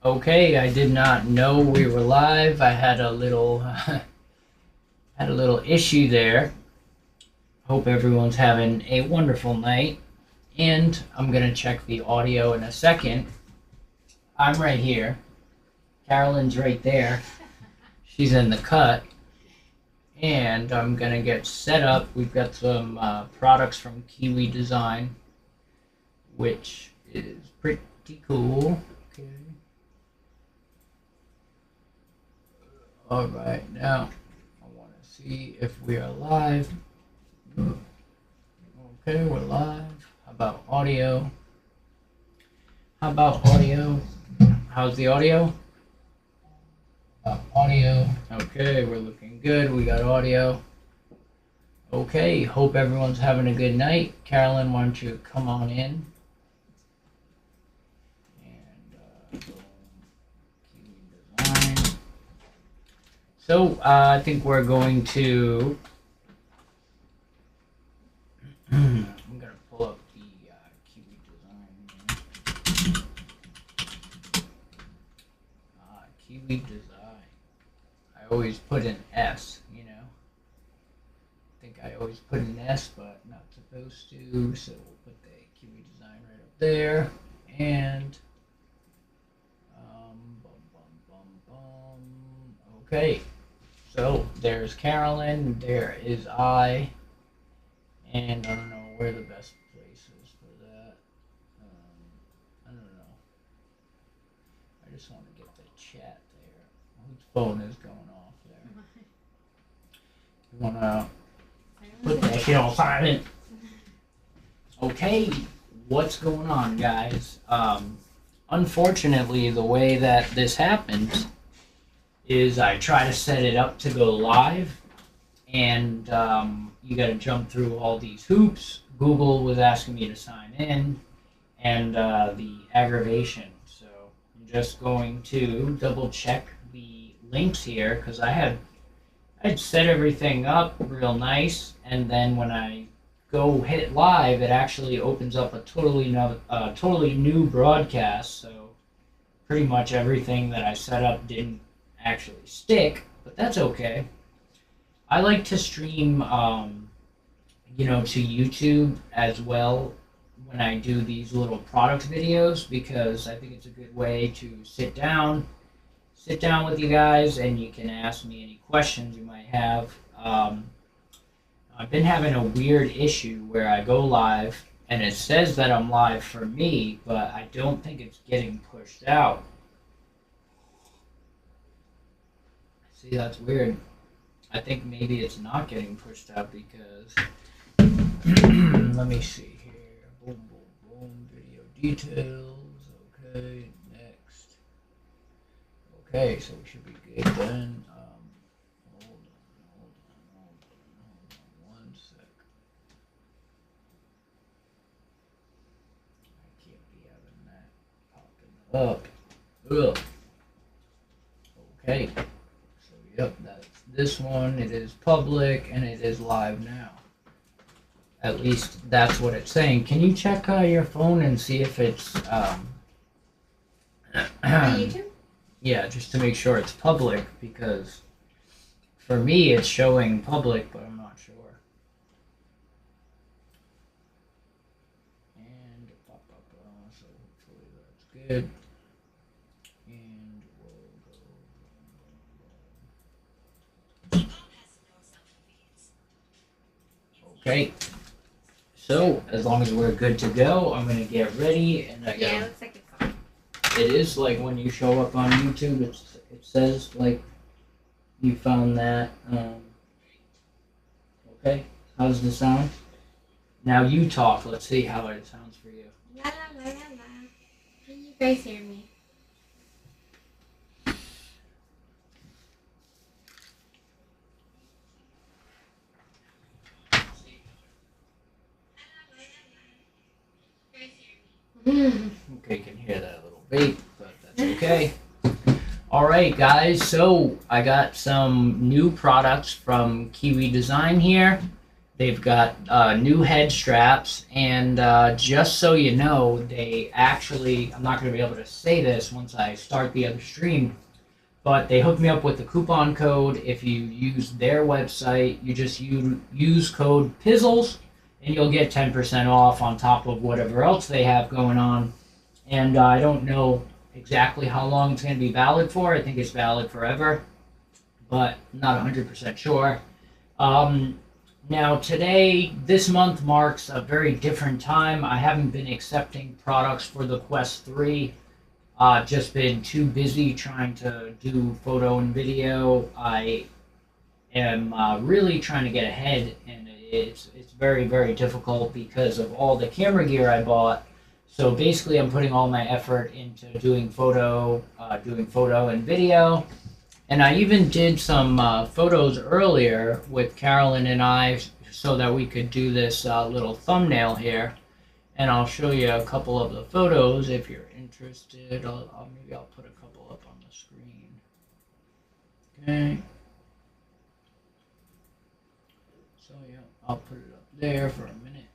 Okay, I did not know we were live. I had a little had a little issue there. Hope everyone's having a wonderful night. And I'm gonna check the audio in a second. I'm right here. Carolyn's right there. She's in the cut. And I'm gonna get set up. We've got some products from Kiwi Design, which is pretty cool. Okay. All right, now I want to see if we are live. Okay, we're live. How about audio? How's the audio? Audio. Okay, we're looking good. We got audio. Okay, hope everyone's having a good night. Carolyn, why don't you come on in? And Kiwi Design. So I think we're going to. I'm gonna pull up the Kiwi Design. Kiwi Design. I always put an S, you know. I think I always put an S, but not supposed to. So we'll put the Kiwi Design right up there, and okay. So there's Carolyn, there is I, and I don't know where the best place is for that. I don't know. I just want to get the chat there. Whose phone is going off there? You want to put that shit on silent? Okay, what's going on, guys? Unfortunately, the way that this happens is I try to set it up to go live, and you got to jump through all these hoops. Google was asking me to sign in, and the aggravation. So I'm just going to double check the links here because I'd set everything up real nice, and then when I go hit live, it actually opens up a totally new broadcast. So pretty much everything that I set up didn't actually stick, but that's okay. I like to stream, to YouTube as well when I do these little product videos because I think it's a good way to sit down with you guys and you can ask me any questions you might have. I've been having a weird issue where I go live and it says that I'm live for me, but I don't think it's getting pushed out. See, that's weird. I think maybe it's not getting pushed out because let me see here. Boom, boom, boom. Video details. Okay, next. Okay, so we should be good then. Hold on 1 sec. I can't be having that popping up. Ugh. Okay. Yep, that's this one. It is public and it is live now. At least that's what it's saying. Can you check your phone and see if it's YouTube? Yeah, just to make sure it's public because for me it's showing public, but I'm not sure. And so hopefully that's good. Okay, so as long as we're good to go, I'm gonna get ready, and I it looks like it's on. It is like when you show up on YouTube, it says like you found that. Okay, how's the sound? Now you talk. Let's see how it sounds for you. La la la la la. Can you guys hear me? Okay, can hear that a little beep, but that's okay. All right, guys. So I got some new products from Kiwi Design here. They've got new head straps, and just so you know, they actually, I'm not going to be able to say this once I start the other stream, but they hooked me up with the coupon code. If you use their website, you just use code Pizzles, and you'll get 10% off on top of whatever else they have going on. And I don't know exactly how long it's going to be valid for. I think it's valid forever, but I'm not 100% sure. Now today, this month marks a very different time. I haven't been accepting products for the Quest 3. Just been too busy trying to do photo and video. I am really trying to get ahead, and it's very, very difficult because of all the camera gear I bought. So basically, I'm putting all my effort into doing photo and video. And I even did some photos earlier with Carolyn and I so that we could do this little thumbnail here. And I'll show you a couple of the photos if you're interested. Maybe I'll put a couple up on the screen. Okay. So yeah, I'll put it up there for a minute.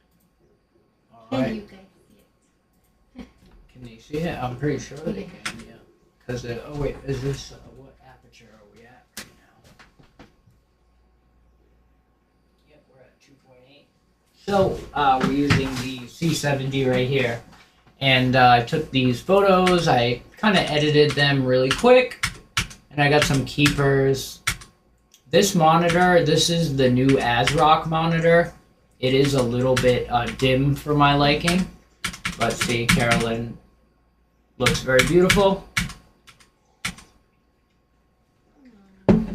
All right. Can you guys see it? Can they see it? I'm pretty sure they can, yeah. Because, oh wait, is this, what aperture are we at right now? Yep, we're at 2.8. So, we're using the C70 right here. And I took these photos, I kind of edited them really quick, and I got some keepers. This monitor, this is the new ASRock monitor. It is a little bit dim for my liking. But see, Carolyn looks very beautiful.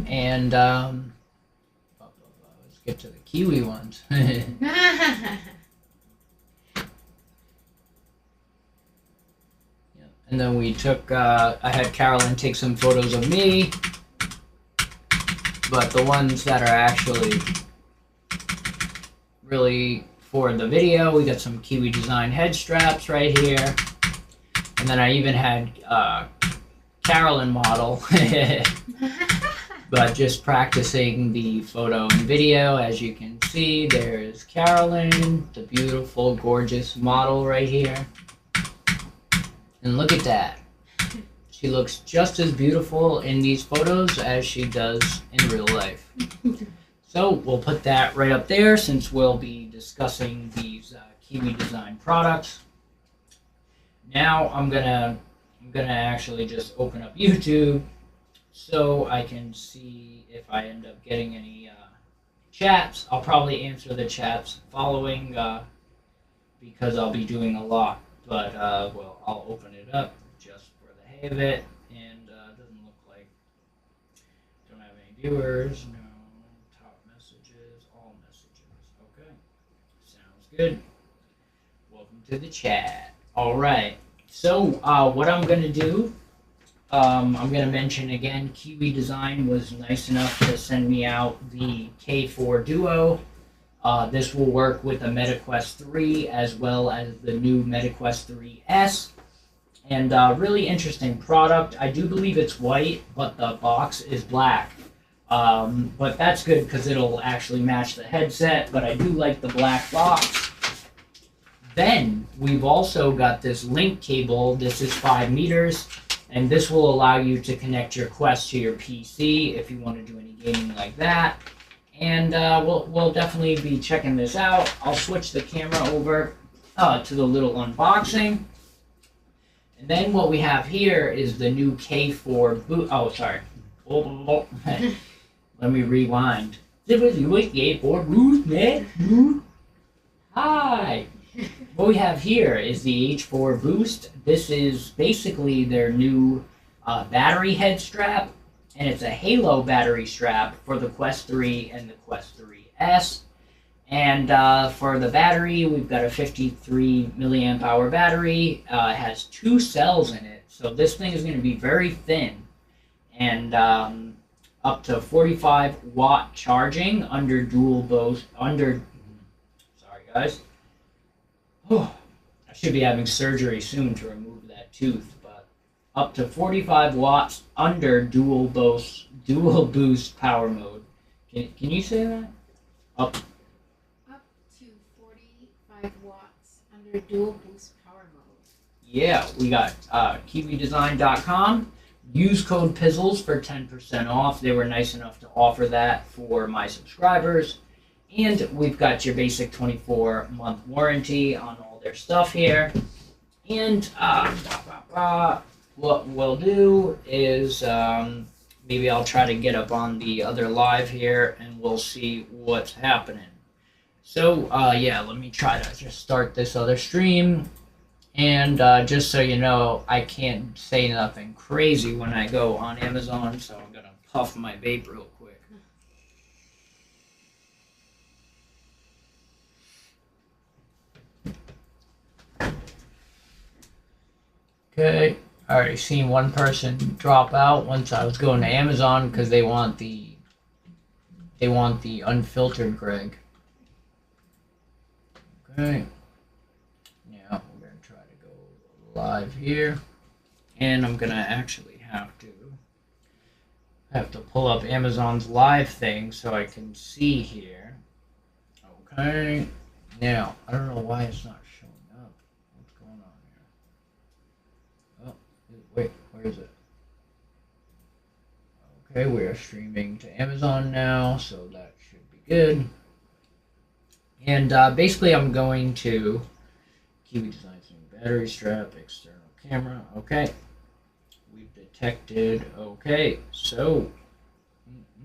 And let's get to the Kiwi ones. And then we took, I had Carolyn take some photos of me, but the ones that are actually really for the video, we got some Kiwi design head straps right here. And then I even had Carolyn model, but just practicing the photo and video. As you can see, there's Carolyn, the beautiful, gorgeous model right here. And look at that. She looks just as beautiful in these photos as she does in real life. So we'll put that right up there since we'll be discussing these Kiwi design products. Now I'm gonna actually just open up YouTube so I can see if I end up getting any chats. I'll probably answer the chats following because I'll be doing a lot. But well, I'll open it up just for the hay of it, and it doesn't look like don't have any viewers. No top messages, all messages. Okay, sounds good. Welcome to the chat. All right. So what I'm gonna do, I'm gonna mention again. Kiwi Design was nice enough to send me out the K4 Duo. This will work with the MetaQuest 3 as well as the new MetaQuest 3S. And really interesting product. I do believe it's white, but the box is black. But that's good because it'll actually match the headset, but I do like the black box. Then we've also got this link cable. This is 5 meters, and this will allow you to connect your Quest to your PC if you want to do any gaming like that. And we'll definitely be checking this out. I'll switch the camera over to the little unboxing. And then what we have here is the new K4 boot. Oh, sorry. Let me rewind. K4 boost, man. Hi. What we have here is the H4 Boost. This is basically their new battery head strap. And it's a Halo battery strap for the Quest 3 and the Quest 3S. And for the battery, we've got a 53 milliamp hour battery. It has 2 cells in it, so this thing is going to be very thin. And up to 45 watt charging under dual boost. Sorry guys. Oh, I should be having surgery soon to remove that tooth. Up to 45 watts under dual boost power mode. Can you say that? Under dual boost power mode. Yeah, we got KiwiDesign.com. Use code Pizzles for 10% off. They were nice enough to offer that for my subscribers. And we've got your basic 24-month warranty on all their stuff here. And what we'll do is maybe I'll try to get up on the other live here and we'll see what's happening. So yeah, let me try to just start this other stream. And just so you know, I can't say nothing crazy when I go on Amazon, so I'm going to puff my vape real quick. Okay, I already seen one person drop out once I was going to Amazon because they want the unfiltered Greg. Okay. Now we're gonna try to go live here, and I'm gonna actually have to pull up Amazon's live thing so I can see here. Okay. Now I don't know why it's not showing up. What's going on here? Oh, wait, where is it? Okay, we are streaming to Amazon now, so that should be good. And basically, I'm going to Kiwi Design's new battery strap, external camera. Okay, we've detected. Okay, so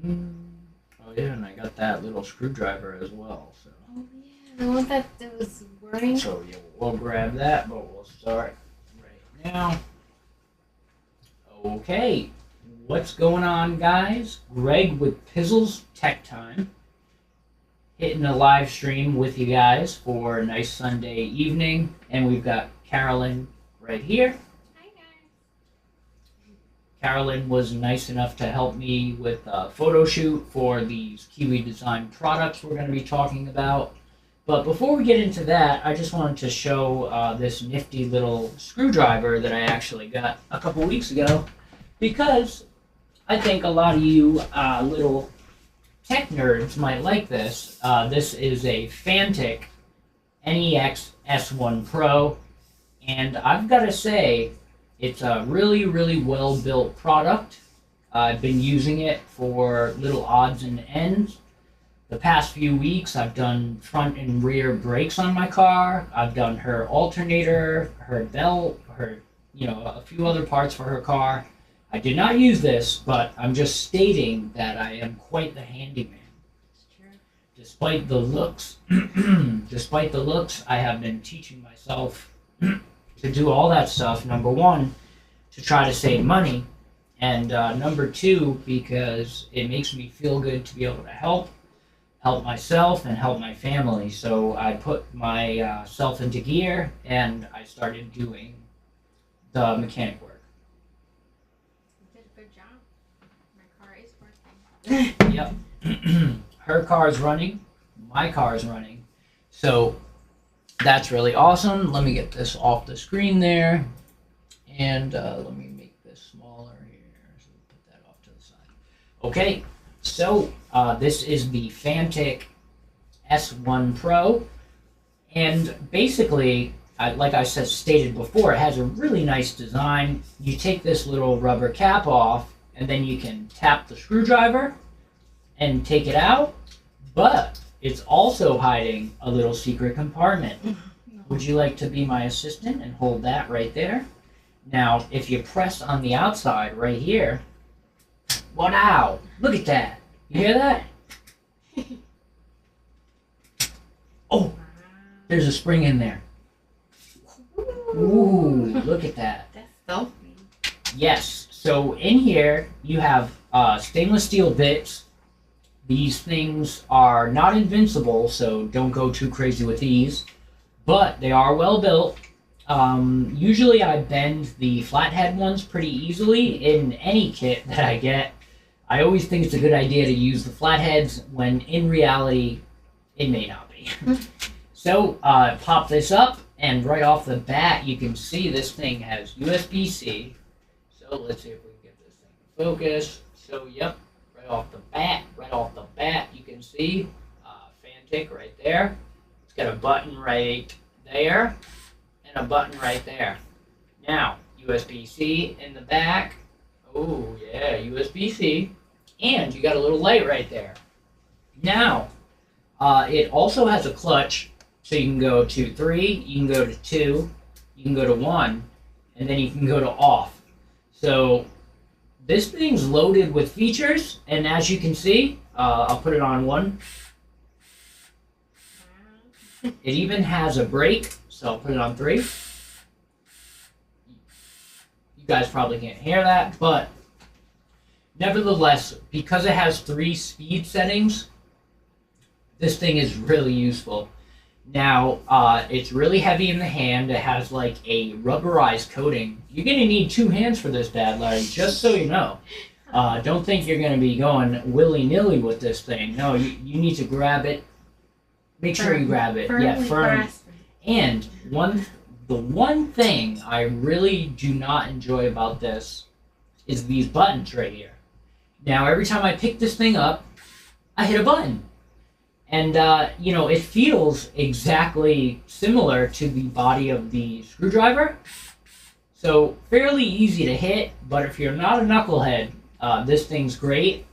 oh yeah, and I got that little screwdriver as well. So Oh yeah, the one that was whirring. so yeah, we'll grab that, but we'll start right now. Okay, what's going on, guys? Greg with PizzlesTechTime. Hitting a live stream with you guys for a nice Sunday evening. And we've got Carolyn right here. Hi guys. Carolyn was nice enough to help me with a photo shoot for these Kiwi Design products we're going to be talking about. But before we get into that, I just wanted to show this nifty little screwdriver that I actually got a couple weeks ago, because I think a lot of you little tech nerds might like this. This is a Fantic NEX S1 Pro, and I've got to say, it's a really, really well-built product. I've been using it for little odds and ends. The past few weeks, I've done front and rear brakes on my car. I've done her alternator, her belt, her, a few other parts for her car. I did not use this, but I'm just stating that I am quite the handyman. It's true. Despite the looks, I have been teaching myself to do all that stuff. Number one, to try to save money, and number two, because it makes me feel good to be able to help myself and help my family. So I put myself into gear, and I started doing the mechanic work. You did a good job. My car is working. Yep. Her car's running. My car's running. So that's really awesome. Let me get this off the screen there. And let me make this smaller here. So we'll put that off to the side. Okay. So this is the Fantic S1 Pro. And basically, like I stated before, it has a really nice design. You take this little rubber cap off, and then you can tap the screwdriver and take it out. But it's also hiding a little secret compartment. No. Would you like to be my assistant and hold that right there? Now, if you press on the outside right here, wow, look at that. You hear that? Oh, there's a spring in there. Ooh, look at that. That's stealthy. Yes, so in here you have stainless steel bits. These things are not invincible, so don't go too crazy with these, but they are well built. Usually I bend the flathead ones pretty easily in any kit that I get. I always think it's a good idea to use the flatheads when in reality it may not be. So pop this up, and right off the bat you can see this thing has USB-C. So let's see if we can get this thing to focus. So yep, right off the bat you can see Fantic right there. It's got a button right there. and a button right there. Now, USB-C in the back. Oh, yeah, USB-C. And you got a little light right there. Now, it also has a clutch, so you can go to 3, you can go to 2, you can go to 1, and then you can go to off. So this thing's loaded with features, and as you can see, I'll put it on 1. It even has a brake, so I'll put it on 3. You guys probably can't hear that, but nevertheless, because it has 3 speed settings, this thing is really useful. Now, it's really heavy in the hand. It has like a rubberized coating. You're going to need 2 hands for this bad, Larry, just so you know. Don't think you're going to be going willy-nilly with this thing. No, you need to grab it. Make sure you grab it. Yeah, firm. And the one thing I really do not enjoy about this is these buttons right here. Now, every time I pick this thing up, I hit a button. And, you know, it feels exactly similar to the body of the screwdriver. So, fairly easy to hit, but if you're not a knucklehead, this thing's great.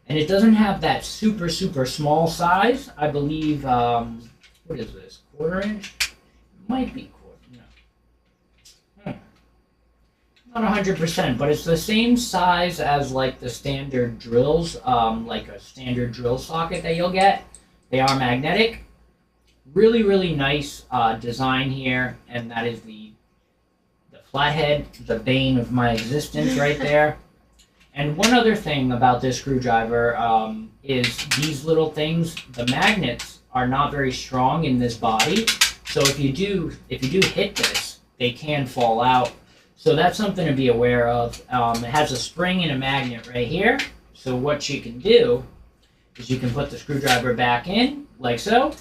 And it doesn't have that super, super small size. I believe, what is this, 1/4 inch? It might be 1/4, no. Not 100%, but it's the same size as, like, the standard drills, like a standard drill socket that you'll get. They are magnetic. Really, really nice design here, and that is the flathead, the bane of my existence right there. And one other thing about this screwdriver is these little things, the magnets are not very strong in this body. So if you do hit this, they can fall out. So that's something to be aware of. It has a spring and a magnet right here. So what you can do is you can put the screwdriver back in, like so,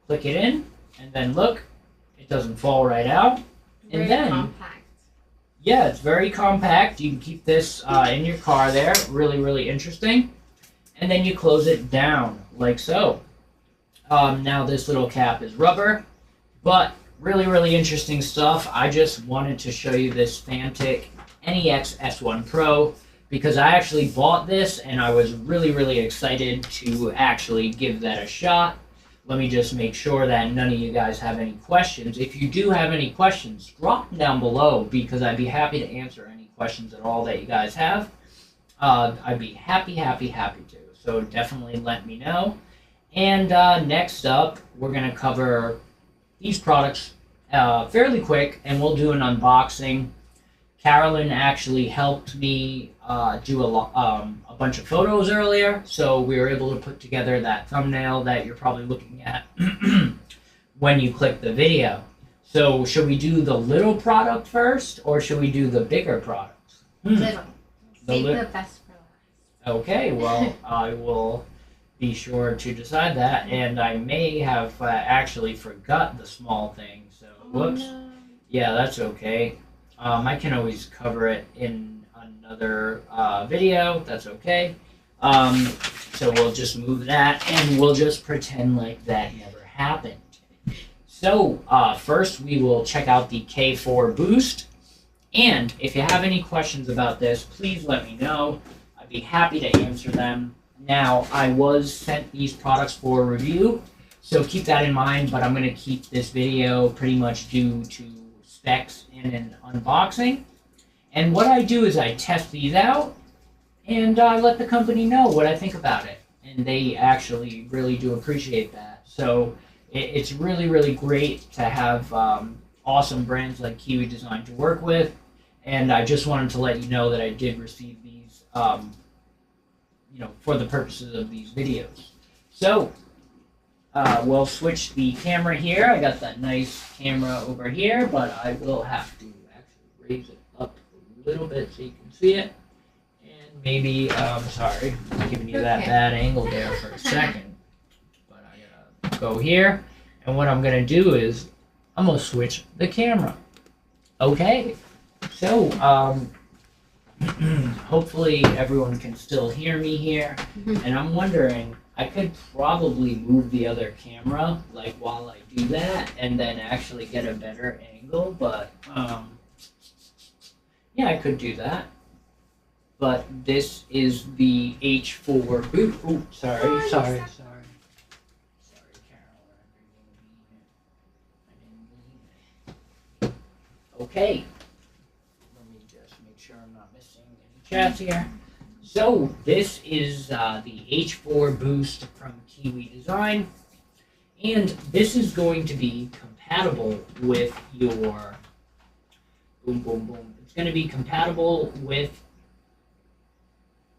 click it in, and then look, it doesn't fall right out. And then, compact. Yeah, it's very compact. You can keep this in your car there, really, really interesting. And then you close it down, like so. Now this little cap is rubber, but really, really interesting stuff. I just wanted to show you this Fantic NEX S1 Pro, because I actually bought this and I was really, really excited to actually give that a shot. Let me just make sure that none of you guys have any questions. If you do have any questions, drop them down below, because I'd be happy to answer any questions at all that you guys have. I'd be happy to. So definitely let me know. And next up, we're going to cover these products fairly quick, and we'll do an unboxing. Carolyn actually helped me do a bunch of photos earlier, so we were able to put together that thumbnail that you're probably looking at when you click the video. So should we do the little product first, or should we do the bigger products? Little. Save the best for last. Okay, well, I will be sure to decide that, and I may have actually forgot the small thing, so whoops. No. Yeah, that's okay. I can always cover it in another video. That's okay. So we'll just move that, and we'll just pretend like that never happened. So first we will check out the K4 Boost. And if you have any questions about this, please let me know. I'd be happy to answer them. Now, I was sent these products for review, so keep that in mind, but I'm going to keep this video pretty much due to specs and an unboxing. And what I do is I test these out, and I let the company know what I think about it. And they actually really do appreciate that. So it's really, really great to have awesome brands like Kiwi Design to work with. And I just wanted to let you know that I did receive these, for the purposes of these videos. So we'll switch the camera here. I got that nice camera over here, but I will have to actually raise it up a little bit so you can see it. And maybe, sorry, I'm giving you that bad angle there for a second. But I gotta go here. And what I'm gonna do is I'm gonna switch the camera. Okay. So, hopefully everyone can still hear me here. And I'm wondering, I could probably move the other camera like while I do that and then actually get a better angle, but yeah, I could do that. But this is the H4 boot. Oh, sorry, Carol. I didn't mean it. Okay. Let me just make sure I'm not missing any chats here. So this is the H4 Boost from Kiwi Design, and this is going to be compatible with your boom boom boom. It's going to be compatible with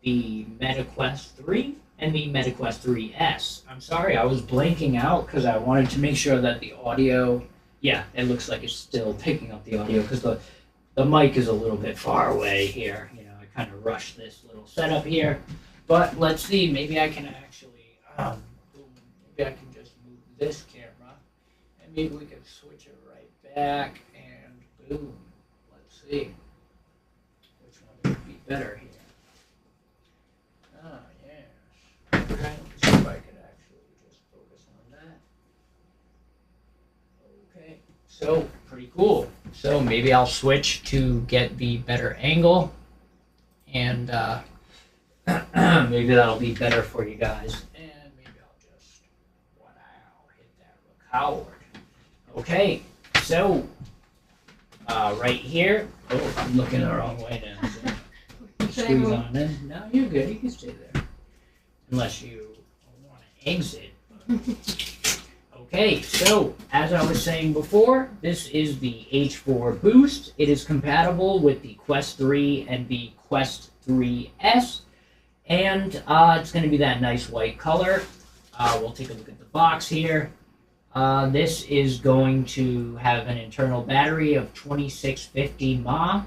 the MetaQuest 3 and the MetaQuest 3S. I'm sorry, I was blanking out because I wanted to make sure that the audio, yeah, it looks like it's still picking up the audio because the mic is a little bit far away here. You know, I kind of rushed this little setup here. But let's see, maybe I can actually, maybe I can just move this camera and maybe we can switch it right back and boom. Let's see which one would be better here. Yes. Okay, let's see if I could actually just focus on that. Okay, so pretty cool. So maybe I'll switch to get the better angle, and maybe that'll be better for you guys. And maybe I'll just, wow, hit that record. Okay, so right here, oh, I'm looking the wrong way now. So squeeze on in. No, you're good. You can stay there. Unless you want to exit. Okay, so as I was saying before, this is the H4 Boost. It is compatible with the Quest 3 and the Quest 3S. And it's going to be that nice white color. We'll take a look at the box here. This is going to have an internal battery of 2650 mAh.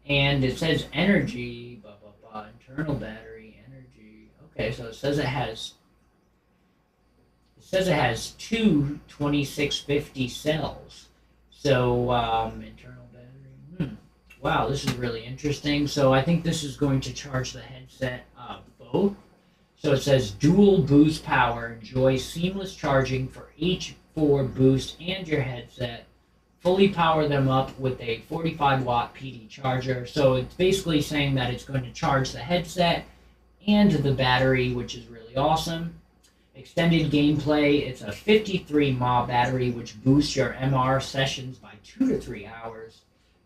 And it says energy, internal battery, energy. Okay, so it says it has two 2650 cells. So internal battery. Wow, this is really interesting. So I think this is going to charge the headset both. So it says dual boost power. Enjoy seamless charging for H4 Boost and your headset. Fully power them up with a 45-watt PD charger. So it's basically saying that it's going to charge the headset and the battery, which is really awesome. Extended gameplay, it's a 53 mAh battery, which boosts your MR sessions by 2 to 3 hours.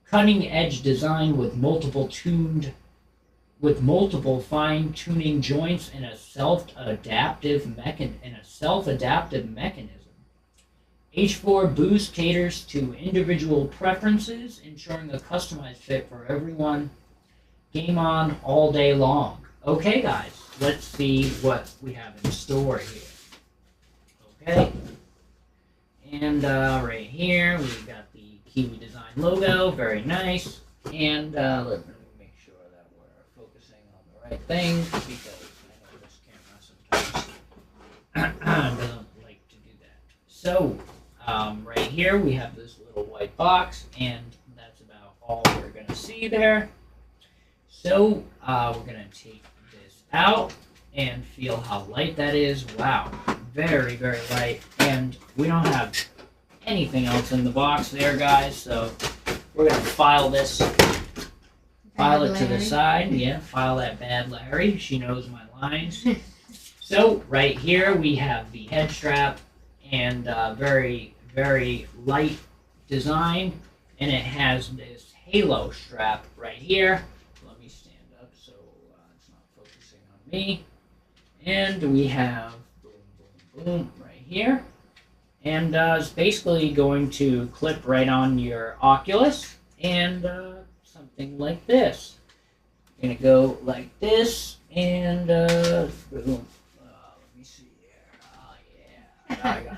Cutting edge design with multiple fine-tuning joints and a self-adaptive mechanism. H4 Boost caters to individual preferences, ensuring a customized fit for everyone. Game on all day long. Okay, guys, let's see what we have in store here. Okay, and right here we've got the Kiwi Design logo, very nice. And let me make sure that we're focusing on the right thing because I know this camera sometimes doesn't like to do that. So right here we have this little white box, and that's about all we're going to see there. So we're going to take this out and feel how light that is. Wow, very, very light. And we don't have anything else in the box there, guys. So we're going to file this, file it to the side. Yeah, file that bad Larry. She knows my lines. So right here we have the head strap, and very, very light design. And it has this halo strap right here. Let me stand up so it's not focusing on me. And we have boom, boom, boom right here. And it's basically going to clip right on your Oculus, and something like this. Gonna go like this, and boom. Let me see here. Oh yeah.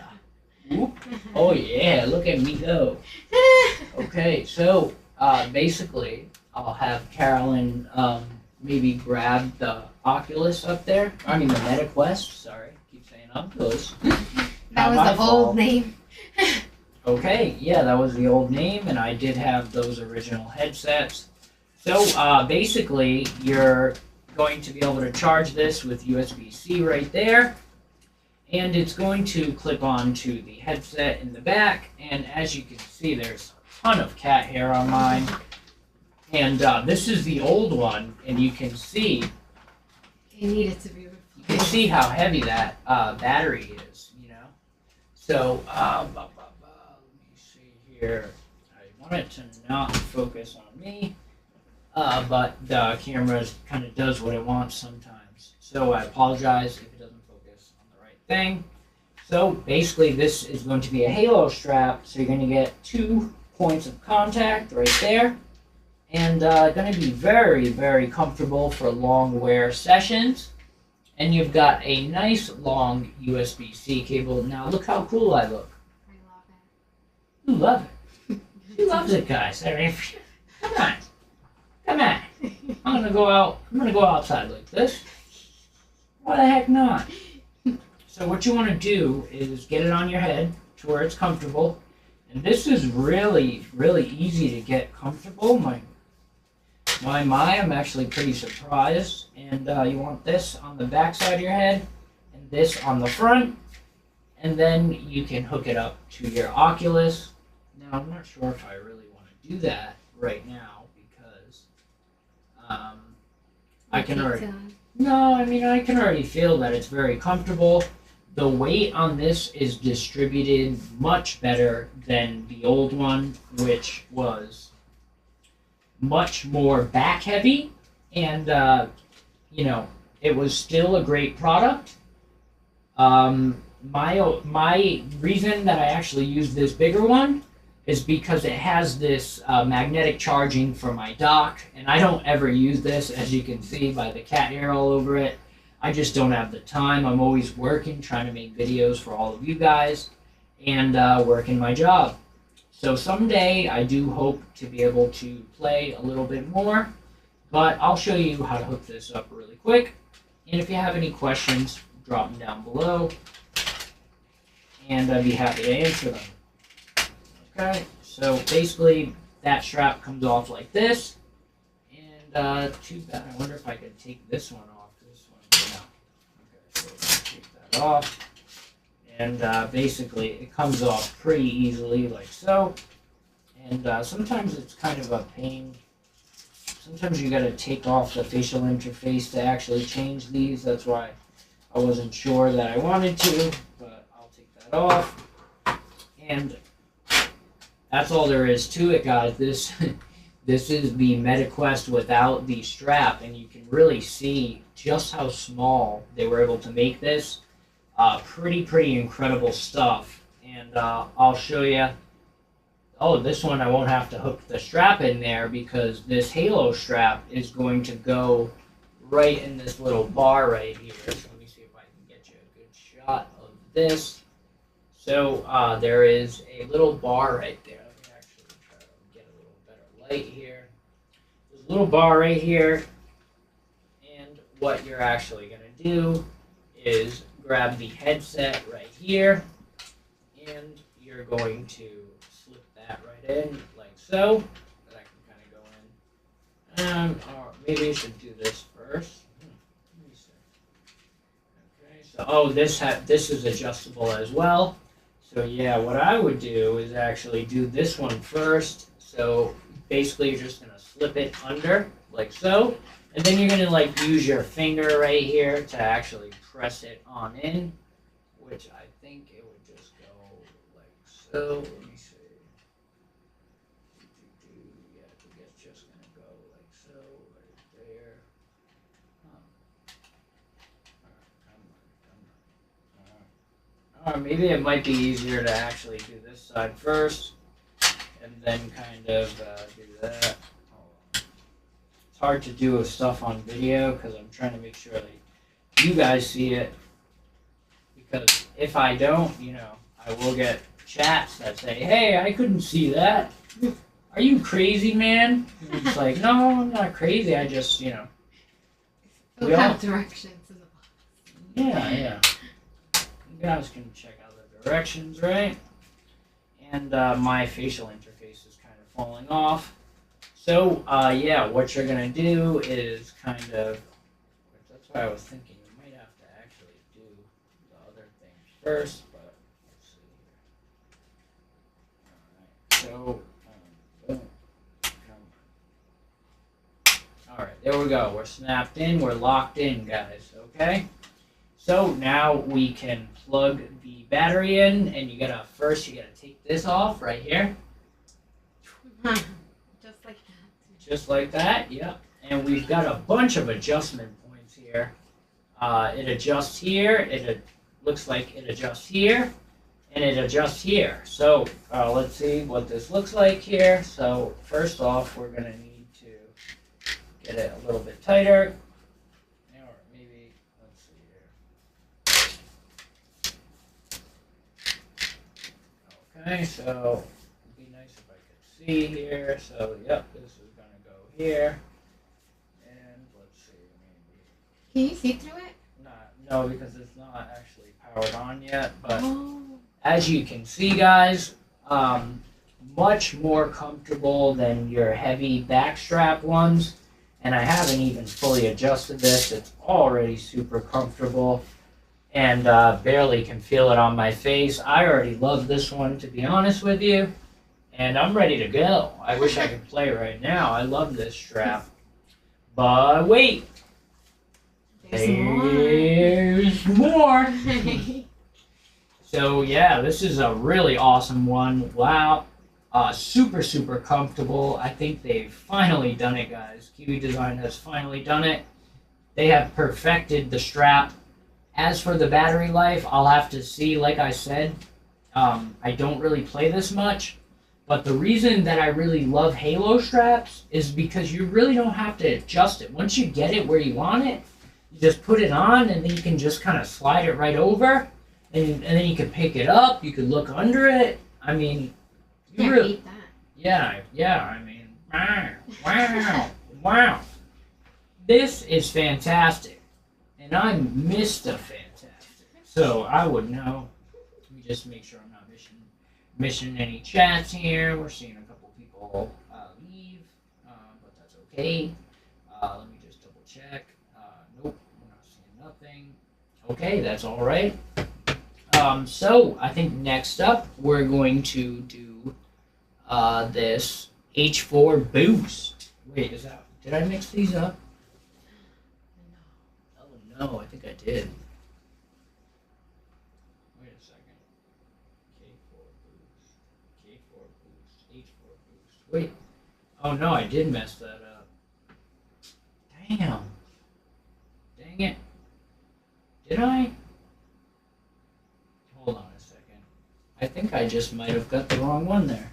Whoop. Oh yeah, look at me go. Okay, so basically I'll have Carolyn maybe grab the Oculus up there. I mean the MetaQuest, sorry. Keep saying I'm close. That was the old name. Okay, yeah, that was the old name, and I did have those original headsets. So basically, you're going to be able to charge this with USB-C right there, and it's going to clip onto the headset in the back. And as you can see, there's a ton of cat hair on mine. And this is the old one, and you can see You need it to be. you can see how heavy that battery is. You know, so let me see here. I want it to not focus on me, but the camera kind of does what it wants sometimes. So I apologize if it doesn't focus on the right thing. So basically, this is going to be a halo strap. So you're going to get 2 points of contact right there. And going to be very, very comfortable for long wear sessions. And you've got a nice long USB-C cable. Now look how cool I look. I love it. You love it. She loves it, guys. I mean, come on, come on. I'm gonna go out. I'm gonna go outside like this. Why the heck not? So what you want to do is get it on your head to where it's comfortable. And this is really, really easy to get comfortable. I'm actually pretty surprised. And you want this on the back side of your head and this on the front. And then you can hook it up to your Oculus. Now, I'm not sure if I really want to do that right now because I can already... No, I mean, I can already feel that it's very comfortable. The weight on this is distributed much better than the old one, which was much more back heavy, and it was still a great product. My reason that I actually use this bigger one is because it has this magnetic charging for my dock, and I don't ever use this, as you can see by the cat hair all over it. I just don't have the time. I'm always working, trying to make videos for all of you guys, and working my job. So someday I do hope to be able to play a little bit more, but I'll show you how to hook this up really quick. And if you have any questions, drop them down below, and I'd be happy to answer them. Okay, so basically that strap comes off like this, and too bad. I wonder if I could take this one off. This one, no. Okay, so we're gonna take that off. And basically, it comes off pretty easily, like so. And sometimes it's kind of a pain. Sometimes you gotta take off the facial interface to actually change these. That's why I wasn't sure that I wanted to, but I'll take that off. And that's all there is to it, guys. This is the MetaQuest without the strap, and you can really see just how small they were able to make this. Pretty incredible stuff. And I'll show you. Oh, this one I won't have to hook the strap in there because this halo strap is going to go right in this little bar right here. So let me see if I can get you a good shot of this. So there is a little bar right there. Let me actually try to get a little better light here. There's a little bar right here. And what you're actually going to do is grab the headset right here, and you're going to slip that right in like so. That I can kind of go in. Or maybe I should do this first. Let me see. Okay, so this is adjustable as well. So yeah, what I would do is actually do this one first. So basically, you're just gonna slip it under like so. And then you're going to like use your finger right here to actually press it on in, which I think it would just go like so. Let me see. Yeah, I think it's just going to go like so right there. Alright, maybe it might be easier to actually do this side first and then kind of do that. It's hard to do stuff on video because I'm trying to make sure that you guys see it. Because if I don't, I will get chats that say, "Hey, I couldn't see that. Are you crazy, man?" And it's like, no, I'm not crazy. I just, We have directions in the box. Yeah. You guys can check out the directions, right? And my facial interface is kind of falling off. So, yeah, what you're going to do is kind of, that's what I was thinking, you might have to actually do the other thing first, but let's see here. Alright, so, boom. Alright, there we go. We're snapped in, we're locked in, guys, okay? So now we can plug the battery in, and you gotta take this off right here. Just like that. Just like that, yep. And we've got a bunch of adjustment points here. It adjusts here, looks like it adjusts here, and it adjusts here. So let's see what this looks like here. So first off, we're gonna need to get it a little bit tighter. Or maybe, let's see here. Okay, so it'd be nice if I could see here. So yep, this is gonna go here. And let's see, maybe. Can you see through it? No, because it's not actually powered on yet. But Oh. as you can see, guys, much more comfortable than your heavy backstrap ones. And I haven't even fully adjusted this. It's already super comfortable, and barely can feel it on my face. I already love this one, to be honest with you, and I'm ready to go. I wish I could play right now. I love this strap. But wait, there's more. So yeah, this is a really awesome one. Wow. Super, super comfortable. I think they've finally done it, guys. Kiwi Design has finally done it. They have perfected the strap. As for the battery life, I'll have to see. Like I said, I don't really play this much, but the reason that I really love Halo straps is because you really don't have to adjust it. Once you get it where you want it, you just put it on, and then you can just kind of slide it right over, and then you can pick it up. You could look under it. I mean, Can't beat that. yeah. I mean, wow. This is fantastic, and I'm Mr. Fantastic, so I would know. Let me just make sure I'm not missing any chats here. We're seeing a couple people leave, but that's okay. Let me just double check. Nope, we're not seeing nothing. Okay, that's all right. So I think next up we're going to do this H4 boost. Wait, did I mix these up? Oh no, I think I did. Wait a second. K4 boost, K4 boost, H4 boost. Wait. Oh no, I did mess that up. Damn. Dang it. Did I? Hold on a second. I think I just might have got the wrong one there.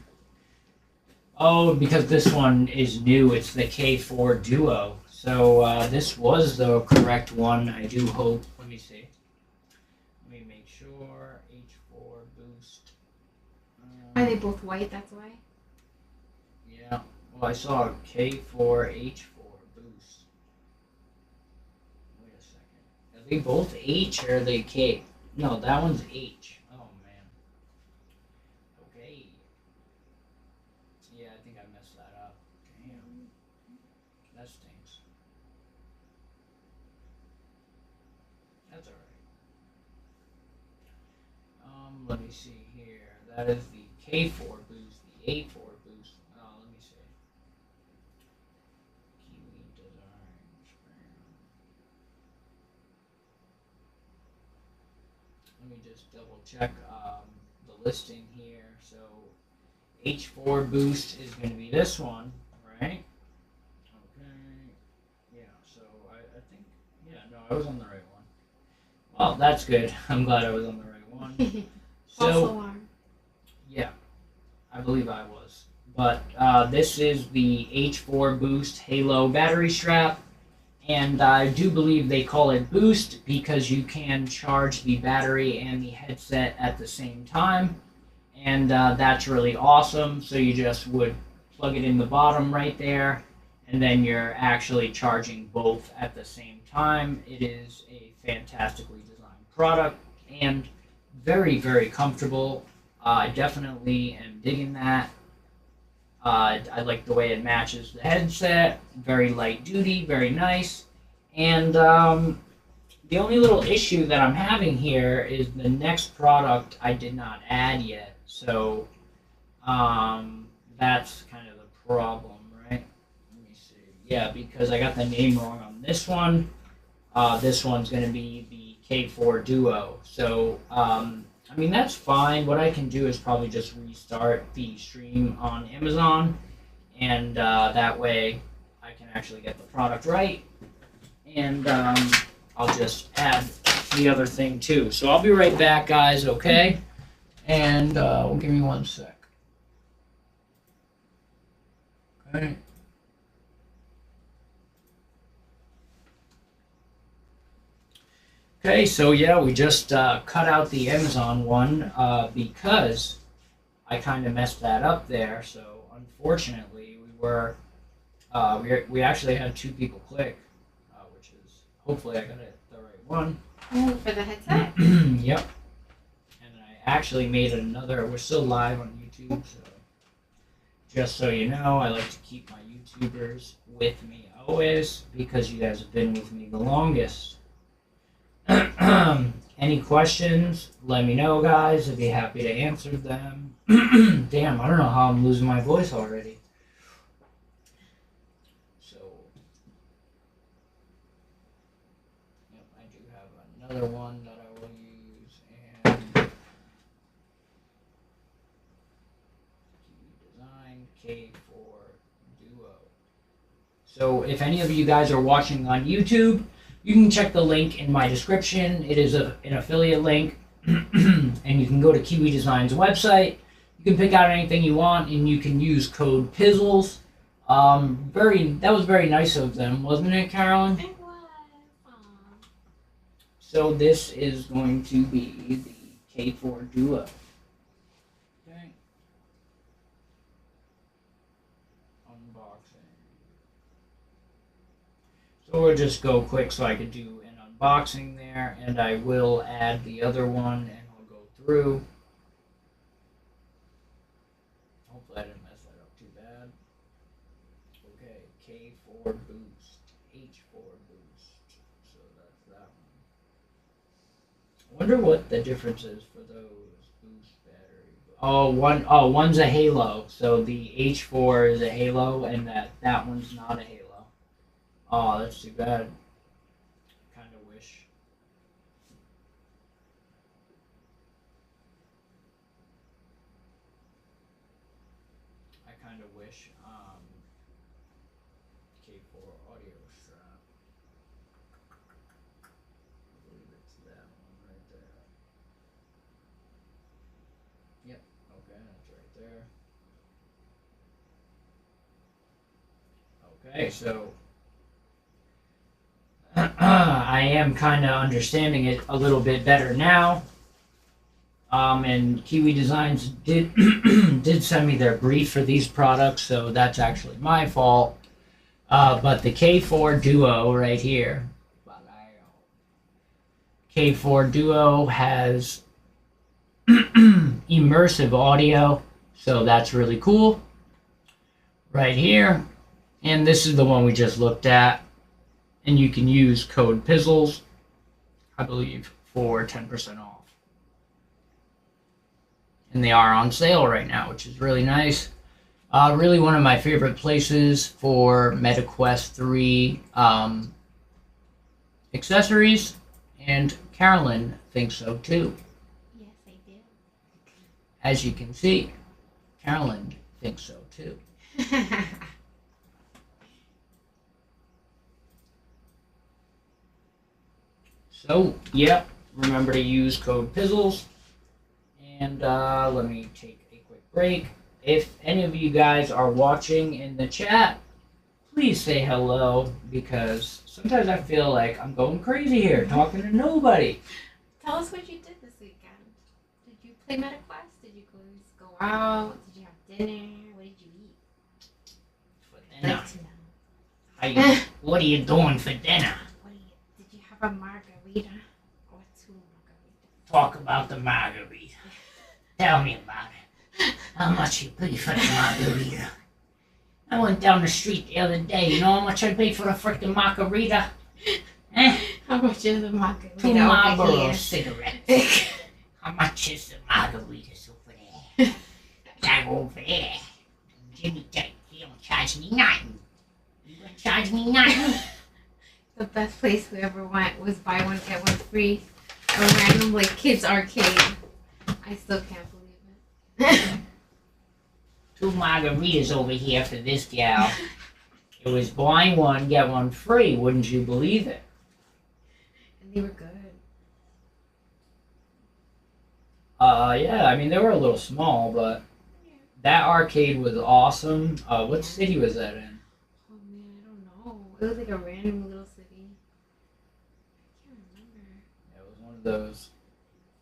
Oh, because this one is new. It's the K4 Duo. So this was the correct one, I do hope. Let me see. Let me make sure. H4 boost. Are they both white? That's why. Yeah. Well, I saw a K4 H4 boost. Wait a second. Are they both H or are they K? No, that one's H. Oh man. Okay. Yeah, I think I messed that up. Damn. That stinks. That's alright. Let me see here. That is the K4 boost, the A4 boost. Let me see. Kiwi Design. Let me just double check the listing here. So H4 boost is going to be this one, right? Okay. Yeah, so I think, yeah, no, I was on the right one. Well, that's good. I'm glad I was on the right one. False So, alarm. yeah, I believe I was. But this is the H4 Boost Halo battery strap. And I do believe they call it Boost because you can charge the battery and the headset at the same time. And that's really awesome. So you just would plug it in the bottom right there, and then you're actually charging both at the same time. It is a fantastically designed product and very, very comfortable. I definitely am digging that. I like the way it matches the headset. Very light duty, very nice. And The only little issue that I'm having here is the next product I did not add yet. So that's kind of the problem, right? Let me see. Yeah, because I got the name wrong on this one. This one's going to be the K4 Duo. So, I mean, that's fine. What I can do is probably just restart the stream on Amazon, and that way I can actually get the product right. And I'll just add the other thing too. So I'll be right back, guys, okay? And give me 1 sec. Okay. Okay, so yeah, we just cut out the Amazon one because I kind of messed that up there. So unfortunately, we actually had 2 people click, which is hopefully I got it the right one. Ooh, for the headset? Yep. And I actually made another. We're still live on YouTube, so just so you know, I like to keep my YouTubers with me always because you guys have been with me the longest. Any questions, let me know, guys. I'd be happy to answer them. Damn, I don't know how I'm losing my voice already. So, yep, I do have another one that I will use, and Kiwi Design K4 Duo. So, if any of you guys are watching on YouTube, you can check the link in my description. It is an affiliate link, and you can go to Kiwi Design's website. You can pick out anything you want, and you can use code Pizzles. That was very nice of them, wasn't it, Carolyn? It was. So this is going to be the K4 Duo. Okay. Unboxing. So we'll just go quick so I could do an unboxing there, and I will add the other one, and I'll go through. Hopefully I didn't mess that up too bad. Okay, K4 Boost, H4 Boost. So that's that one. I wonder what the difference is for those boost battery. One's a Halo. So the H4 is a Halo, and that one's not a Halo. Oh, that's too bad. Kind of wish. K4 audio strap. I believe it's that one right there. Yep. Okay, that's right there. Okay, so I am kind of understanding it a little bit better now. And Kiwi Designs did did send me their brief for these products, so that's actually my fault. But the K4 Duo right here, K4 Duo has immersive audio, so that's really cool. Right here, and this is the one we just looked at. And you can use code Pizzles, I believe, for 10% off. And they are on sale right now, which is really nice. Really one of my favorite places for MetaQuest 3 accessories, and Carolyn thinks so too. Yes, I do. As you can see, Carolyn thinks so too. So, yep, remember to use code Pizzles. And let me take a quick break. If any of you guys are watching in the chat, please say hello, because sometimes I feel like I'm going crazy here, talking to nobody. Tell us what you did this weekend. Did you play MetaQuest? Did you go out? Did you have dinner? What did you eat? For dinner. Like to know. What are you doing for dinner? Did you have a margarita or 2 margaritas? Talk about the margarita. Tell me about it. How much you pay for the margarita? I went down the street the other day. You know how much I paid for the frickin' margarita? How How much is a margarita 2 over Marlboro here? cigarettes. How much is the margaritas over there? I go over there. Jimmy, you don't charge me nothing. You gonna charge me nothing? The best place we ever went was buy one get one free. A random like kids arcade. I still can't believe it. 2 margaritas over here for this gal. It was buy one get one free. Wouldn't you believe it? And they were good. Yeah. I mean, they were a little small, but that arcade was awesome. What city was that in? Oh man, I don't know. It was like a random little city. I can't remember. It was one of those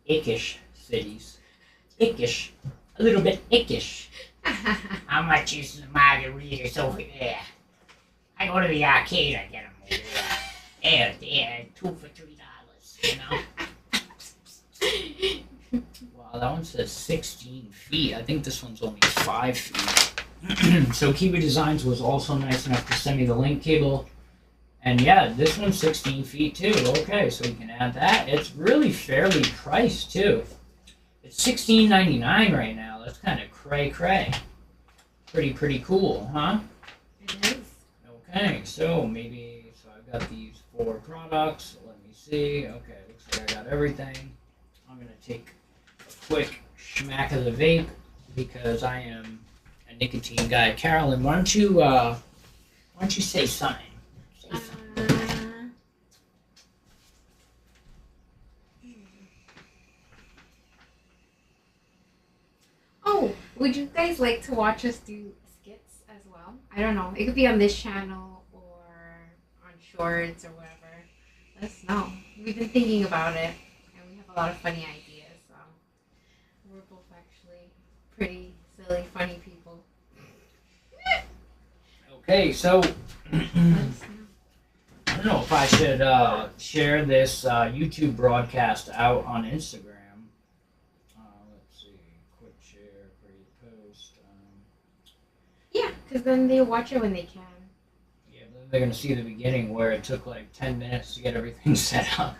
ickish cities. Ickish. A little bit ickish. How much is the margaritas over there? I go to the arcade, I get them over there. There, 2 for $3, you know? Wow, that one says 16 feet. I think this one's only 5 feet. So Kiwi Designs was also nice enough to send me the link cable. And yeah, this one's 16 feet too. Okay, so we can add that. It's really fairly priced too. It's $16.99 right now. That's kind of cray-cray. Pretty cool, huh? It is. Okay, so I've got these 4 products. Let me see. Okay, looks like I got everything. I'm gonna take a quick schmack of the vape because I am a nicotine guy. Carolyn, why don't you say something? Say something. Oh, would you guys like to watch us do skits as well? I don't know. It could be on this channel or on Shorts or whatever. Let us know. We've been thinking about it, and we have a lot of funny ideas. So we're both actually pretty silly, funny people. Okay, so Let us know. I don't know if I should share this YouTube broadcast out on Instagram. Let's see, quick share, create post. Yeah, because then they watch it when they can. Yeah, then they're gonna see the beginning where it took like 10 minutes to get everything set up.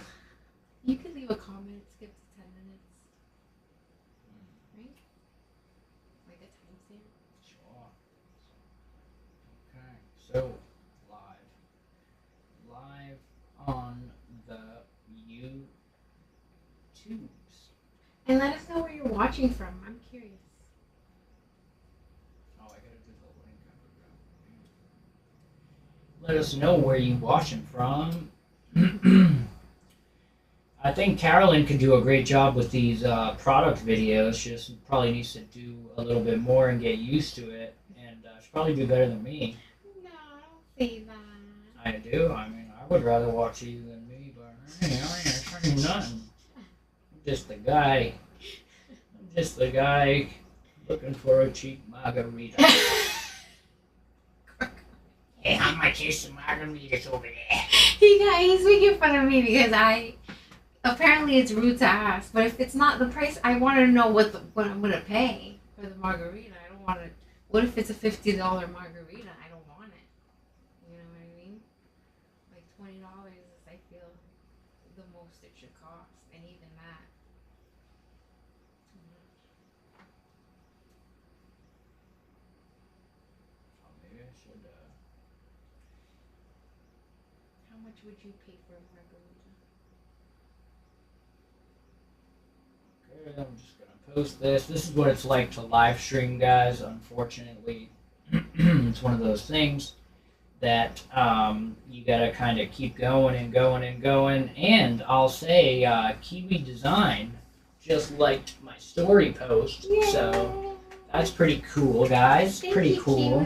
You could leave a comment, skip to 10 minutes. Right? Like a timestamp. Sure. Okay, so live on the YouTubes. And let us know where you're watching from. I'm curious. Oh, I gotta do the link. Let us know where you're watching from. I think Carolyn could do a great job with these product videos. She just probably needs to do a little bit more and get used to it. And she'll probably do better than me. No, don't say that. I do. I mean, I would rather watch you than me, but hey, I ain't trying to do nothing. I'm just the guy looking for a cheap margarita. Hey, how much is the margaritas over there? You guys, he's making fun of me because apparently it's rude to ask, but if it's not the price, I want to know what I'm gonna pay for the margarita. I don't want to. What if it's a $50 margarita? I don't want it. You know what I mean? Like $20 is, I feel, the most it should cost, and even that. Too much. Oh, maybe I should. How much would you pay for a margarita? Okay, I'm just gonna post this. This is what it's like to live stream, guys. Unfortunately, it's one of those things that you gotta kind of keep going and going and going. And I'll say, Kiwi Design just liked my story post, so that's pretty cool, guys. Thank Pretty you, cool.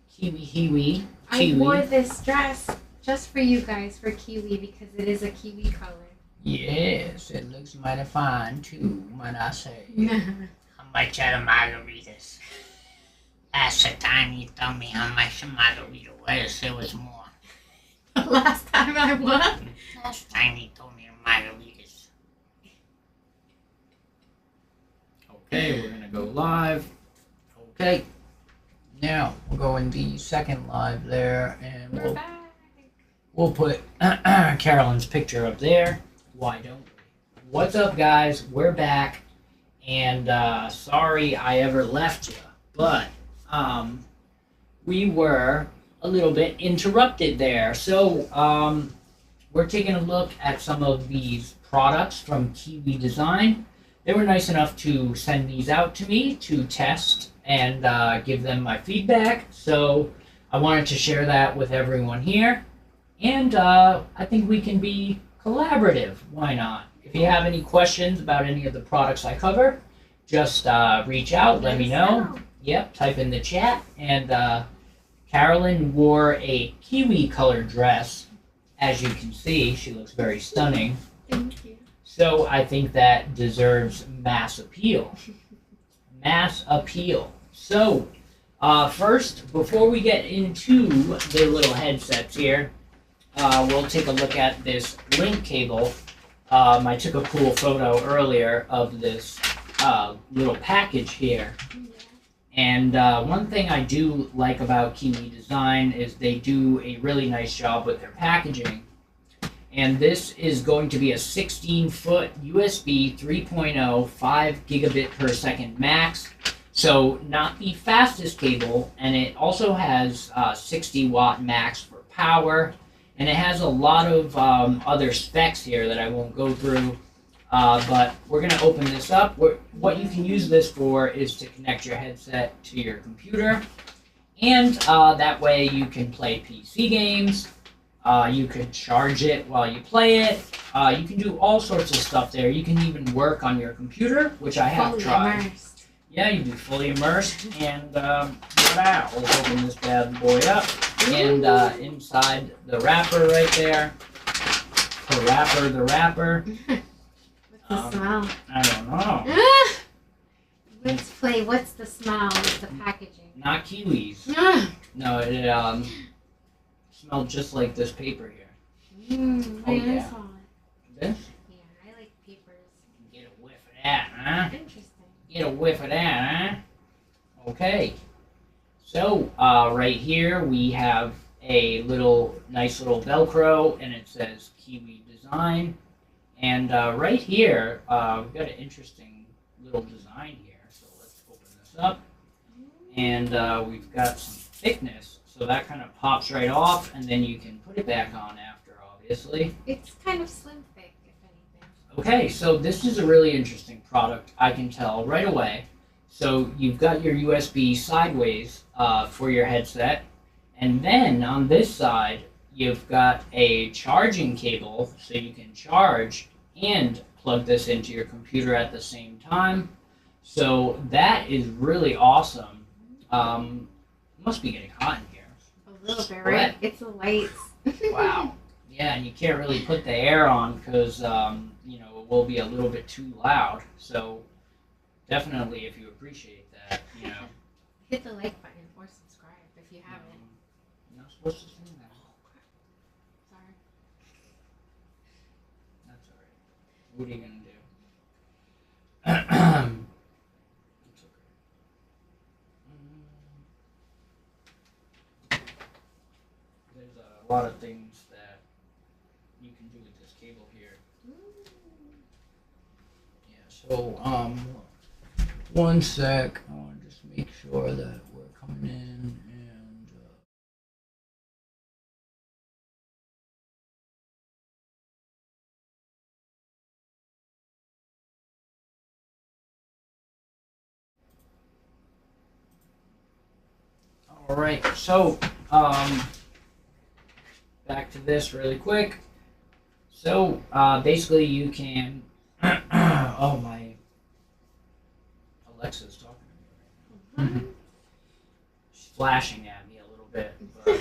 Kiwi. Kiwi. I wore this dress just for you guys, for Kiwi, because it is a kiwi color. Yes, it looks mighty fine too, might I say. Yeah. How much are the margaritas? Last time you told me how much a margarita was, it was more. Last time I won? Last time you told me the margaritas. Okay, we're gonna go live. Okay. Now, we'll go in the second live there, and We're back. We'll put Carolyn's picture up there. Why don't we? What's up, guys? We're back. And sorry I ever left you. But we were a little bit interrupted there. So we're taking a look at some of these products from Kiwi Design. They were nice enough to send these out to me to test and give them my feedback. So I wanted to share that with everyone here. And I think we can be collaborative. Why not? If you have any questions about any of the products I cover, just reach out, let me know. Yep, type in the chat. And Carolyn wore a kiwi colored dress. As you can see, she looks very stunning. Thank you. So I think that deserves mass appeal. Mass appeal. So first, before we get into the little headsets here, we'll take a look at this link cable. I took a cool photo earlier of this little package here. And one thing I do like about Kiwi Design is they do a really nice job with their packaging. And this is going to be a 16-foot USB 3.0, 5 gigabit per second max. So not the fastest cable, and it also has 60 watt max for power. And it has a lot of other specs here that I won't go through. But we're going to open this up. What you can use this for is to connect your headset to your computer. And that way you can play PC games. You could charge it while you play it. You can do all sorts of stuff there. You can even work on your computer, which I have tried. Immersed. Yeah, you can be fully immersed. And wow, let's open this bad boy up. And inside the wrapper right there. The wrapper. What's the smell? I don't know. Let's play. What's the smell of the packaging? Not kiwis. No, it smelled just like this paper here. Oh, yeah. This? Yeah, I like papers. Get a whiff of that, huh? Interesting. Get a whiff of that, huh? Okay. So, right here we have a nice little Velcro, and it says Kiwi Design. And right here, we've got an interesting little design here. So let's open this up. And we've got some thickness. So that kind of pops right off, and then you can put it back on after, obviously. It's kind of slim thick, if anything. Okay, so this is a really interesting product, I can tell right away. So you've got your USB sideways for your headset. And then on this side, you've got a charging cable, so you can charge and plug this into your computer at the same time. So that is really awesome. It must be getting hot in here. A little bit, right? It's the lights. Wow. Yeah, and you can't really put the air on because, you know, it will be a little bit too loud. So definitely, if you appreciate that, you know. Hit the like button or subscribe if you haven't. You're not supposed to say that. Sorry. That's all right. What are you going to do? It's okay. There's a lot of things that you can do with this cable here. Yeah, so, one sec. I want to just make sure that we're coming in and all right, so back to this really quick. So basically you can oh, my Alexa's talking to me right now. She's flashing at me a little bit, but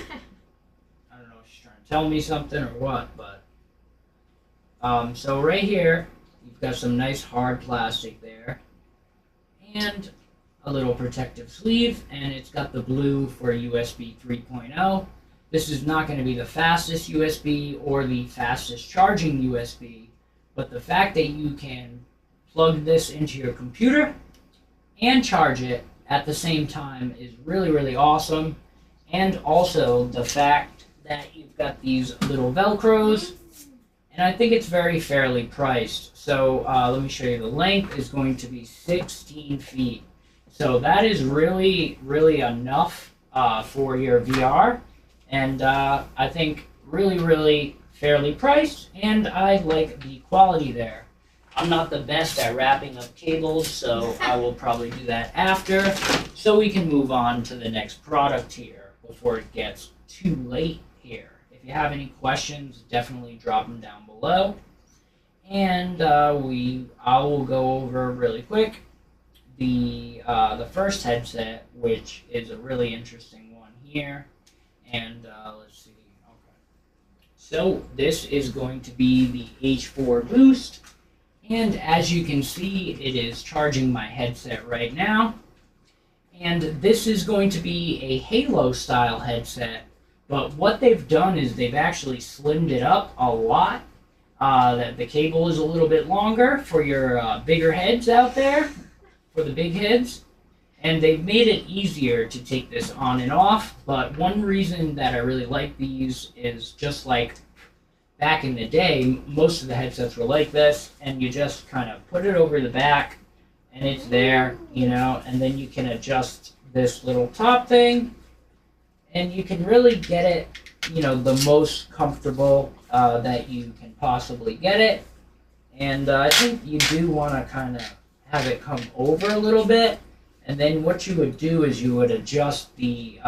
I don't know if she's trying to tell me something or what, but so right here you've got some nice hard plastic there and a little protective sleeve, and it's got the blue for USB 3.0. This is not going to be the fastest USB or the fastest charging USB, but the fact that you can plug this into your computer and charge it at the same time is really, really awesome. And also the fact that you've got these little Velcros, and I think it's very fairly priced. So let me show you. The length is going to be 16 feet. So that is really, really enough for your VR, and I think really, really fairly priced, and I like the quality there. I'm not the best at wrapping up cables, so I will probably do that after, so we can move on to the next product here before it gets too late here. If you have any questions, definitely drop them down below, and I will go over really quick the first headset, which is a really interesting one here, and let's see. Okay, so this is going to be the H4 Boost. And as you can see, it is charging my headset right now. And this is going to be a Halo style headset. But what they've done is they've actually slimmed it up a lot. The cable is a little bit longer for your bigger heads out there, for the big heads. And they've made it easier to take this on and off. But one reason that I really like these is just like back in the day, most of the headsets were like this, and you just kind of put it over the back, and it's there, you know, and then you can adjust this little top thing, and you can really get it, you know, the most comfortable that you can possibly get it. And I think you do want to kind of have it come over a little bit, and then what you would do is you would adjust the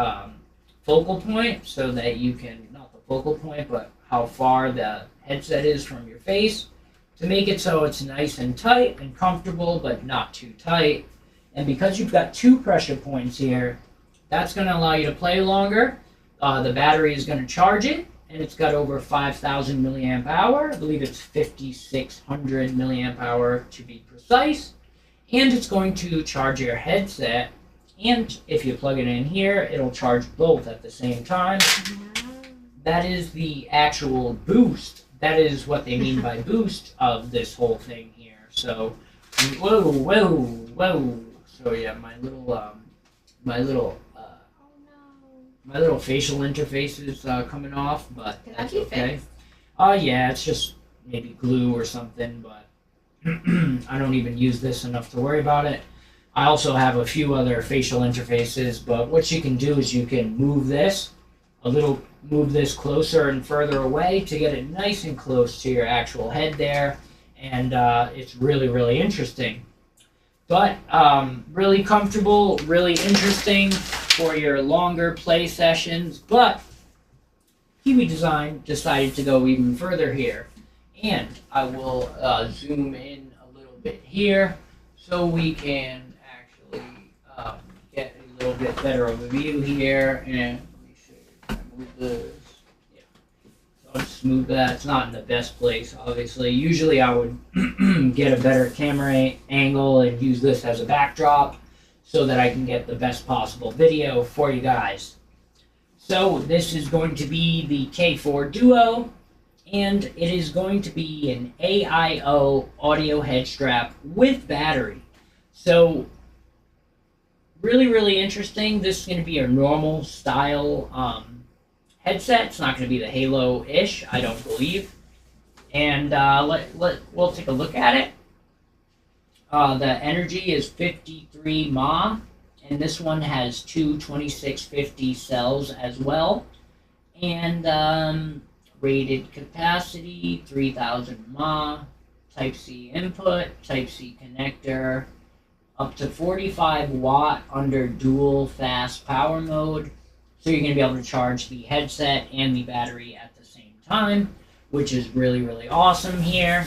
focal point so that you can, not the focal point, but how far the headset is from your face, to make it so it's nice and tight and comfortable, but not too tight. And because you've got 2 pressure points here, that's going to allow you to play longer. The battery is going to charge it, and it's got over 5,000 milliamp hour. I believe it's 5,600 milliamp hour to be precise. And it's going to charge your headset, and if you plug it in here, it'll charge both at the same time. That is the actual boost. That is what they mean by boost of this whole thing here. So, whoa, whoa, whoa. So yeah, my little facial interface is coming off, but that's okay. Yeah, it's just maybe glue or something, but I don't even use this enough to worry about it. I also have a few other facial interfaces, but what you can do is you can move this closer and further away to get it nice and close to your actual head there, and it's really, really interesting. But really comfortable, really interesting for your longer play sessions, but Kiwi Design decided to go even further here. And I will zoom in a little bit here so we can actually get a little bit better of a view here. And let me show you if I move this. Yeah. So I'll just move that. It's not in the best place, obviously. Usually I would get a better camera angle and use this as a backdrop so that I can get the best possible video for you guys. So this is going to be the K4 Duo, and it is going to be an AIO audio head strap with battery. So really, really interesting. This is going to be a normal style headset. It's not going to be the Halo-ish, I don't believe. And we'll take a look at it. The energy is 53 mAh, and this one has two 2650 cells as well. And rated capacity, 3000 mAh, Type-C input, Type-C connector, up to 45 watt under dual fast power mode. So you're going to be able to charge the headset and the battery at the same time, which is really, really awesome here.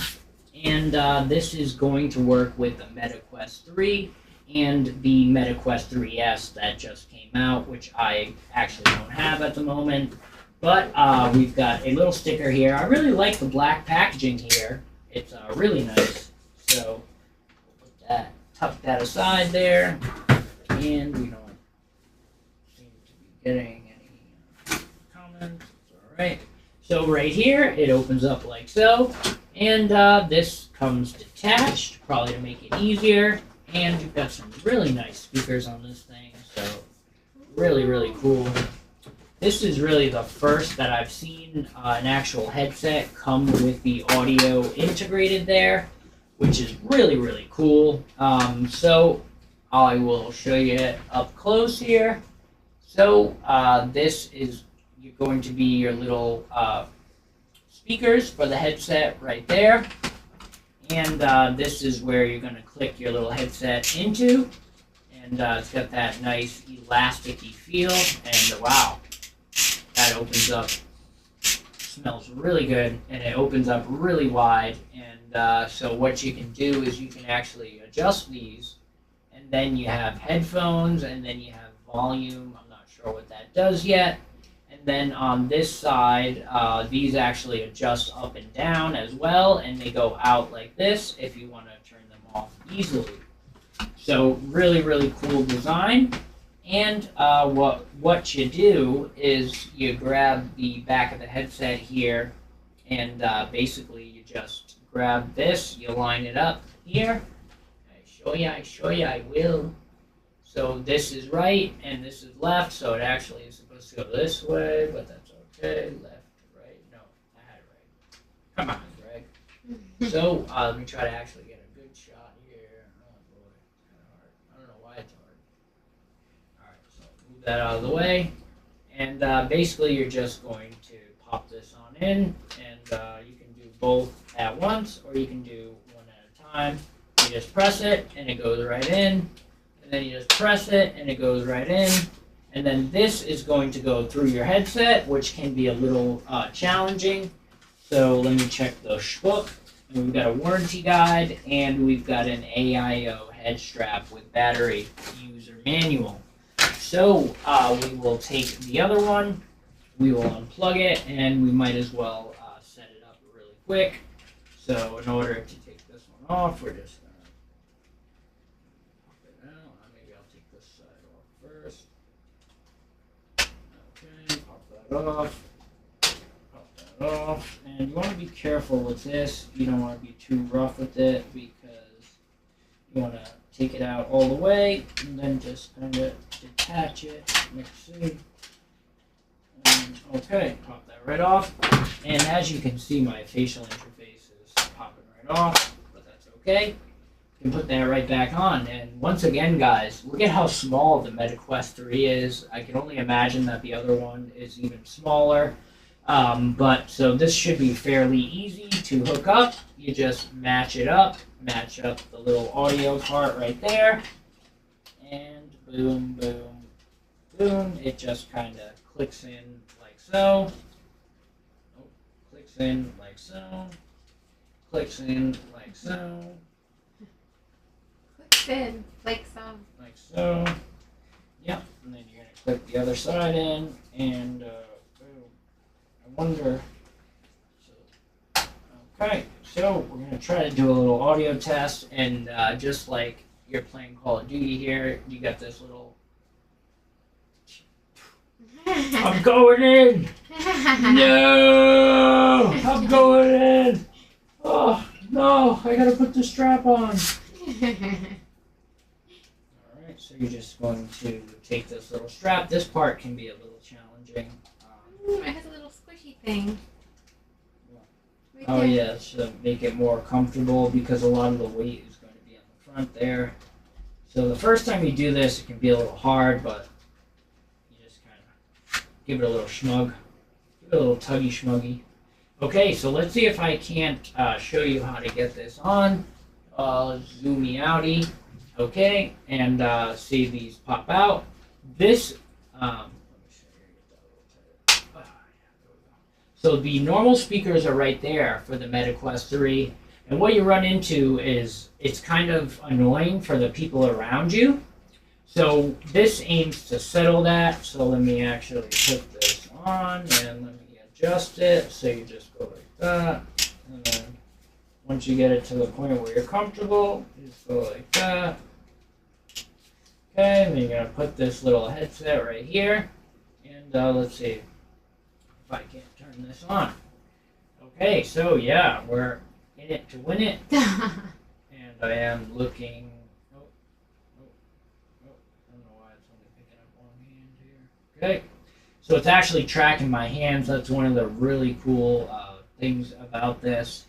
And this is going to work with the MetaQuest 3 and the MetaQuest 3S that just came out, which I actually don't have at the moment. But we've got a little sticker here. I really like the black packaging here. It's really nice. So we'll put that, tuck that aside there, and we don't seem to be getting any comments. It's all right. So right here, it opens up like so, and this comes detached, probably to make it easier. And you've got some really nice speakers on this thing, so really, really cool. this is really the first that I've seen an actual headset come with the audio integrated there, which is really, really cool. So I will show you it up close here. So this is going to be your little speakers for the headset right there. And this is where you're going to click your little headset into. And it's got that nice elasticy feel. And wow, that opens up. Smells really good. And it opens up really wide. And so what you can do is you can actually adjust these. And then you have headphones. And then you have volume. I'm not sure what that does yet. And then on this side, these actually adjust up and down as well, and they go out like this if you want to turn them off easily. So really, really cool design. And what you do is you grab the back of the headset here, and basically you just grab this, you line it up here. I show you, I will. So this is right, and this is left, so it actually is supposed to go this way, but that's okay. Left, right, no, I had it right. Come on, Greg. So let me try to actually get a good shot here. Oh boy, it's kind of hard. I don't know why it's hard. All right, so move that out of the way, and basically you're just going to pop this on in, and you can do both at once, or you can do one at a time. You just press it, and it goes right in. And then you just press it, and it goes right in. And then this is going to go through your headset, which can be a little challenging. So let me check the book. And we've got a warranty guide, and we've got an AIO head strap with battery user manual. So we will take the other one, we will unplug it, and we might as well set it up really quick. So in order to take this one off, we're just off, pop that off, and you want to be careful with this. You don't want to be too rough with it because you want to take it out all the way and then just kind of detach it. Let's see. And okay, pop that right off. And as you can see, my facial interface is popping right off, but that's okay. You can put that right back on. And once again, guys, look at how small the Meta Quest 3 is. I can only imagine that the other one is even smaller. But so this should be fairly easy to hook up. You just match up the little audio part right there. And boom, boom, boom. It just kind of clicks in like so. Oh, clicks in like so. Clicks in like so. In like so. Like so. Yep. And then you're going to click the other side in, and boom. I wonder. So, okay. So we're going to try to do a little audio test, and just like you're playing Call of Duty here, you got this little. I'm going in. No, I'm going in. Oh no, I got to put the strap on. So you're just going to take this little strap. This part can be a little challenging. It has a little squishy thing. Right Oh there. yeah, to make it more comfortable because a lot of the weight is going to be on the front there. So the first time you do this, it can be a little hard, but you just kind of give it a little schmug. Give it a little tuggy schmuggy. Okay, so let's see if I can't show you how to get this on. Zoomy outy. Okay, and see these pop out. This, let me show you. So the normal speakers are right there for the Meta Quest 3, and what you run into is it's kind of annoying for the people around you. So this aims to settle that. So let me actually put this on and let me adjust it. So you just go like that, and then once you get it to the point where you're comfortable, you just go like that. Okay, and then you're going to put this little headset right here. And let's see if I can't turn this on. Okay, so yeah, we're in it to win it. And I am looking. I don't know why it's only picking up one hand here. Okay, So it's actually tracking my hands. That's one of the really cool things about this.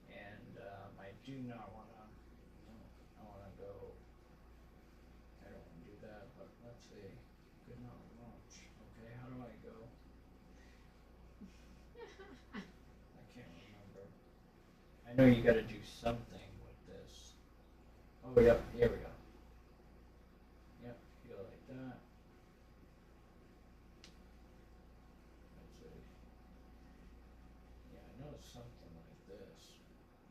And I do not want to. I want to go. I don't want to do that, but let's see. Could not launch. Okay, how do I go? I can't remember. I know you got to do something with this. Oh, yep. Here we go. Yep. Go like that. Let's see. Yeah, I know it's something like this.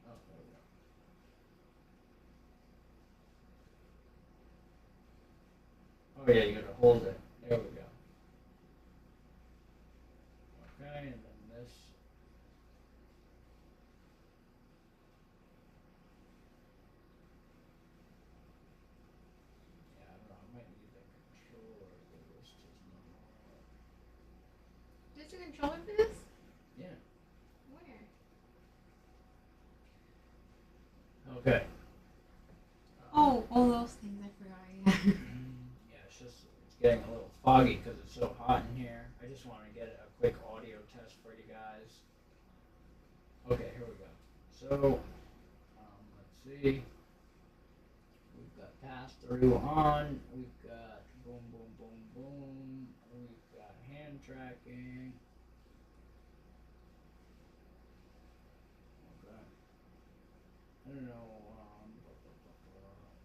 Oh, there we go. Oh yeah, you gotta hold it. There we go. Okay, and then this. Yeah, I don't know. I might need the controller for this to There's a controller for this? Yeah. Where? Okay. Oh, all those things I forgot. Yeah. Yeah, it's getting a little foggy because it's so hot in here. I just want to get a quick audio test for you guys. Okay, here we go. So, let's see. We've got pass through on. We've got boom, boom, boom, boom. We've got hand tracking. Okay. I don't know.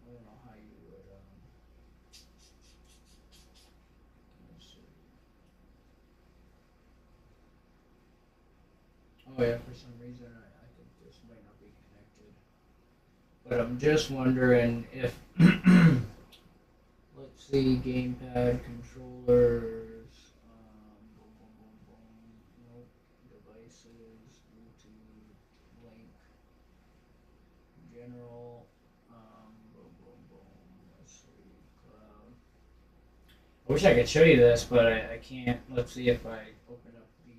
I don't know how you would. Let's see. Oh yeah, for some reason I think this might not be connected. But I'm just wondering if let's see, gamepad controllers, boom, boom, boom, boom, nope, devices, Bluetooth, link, general, boom, boom, boom, let's see, cloud. I wish I could show you this, but I can't. Let's see if I open up the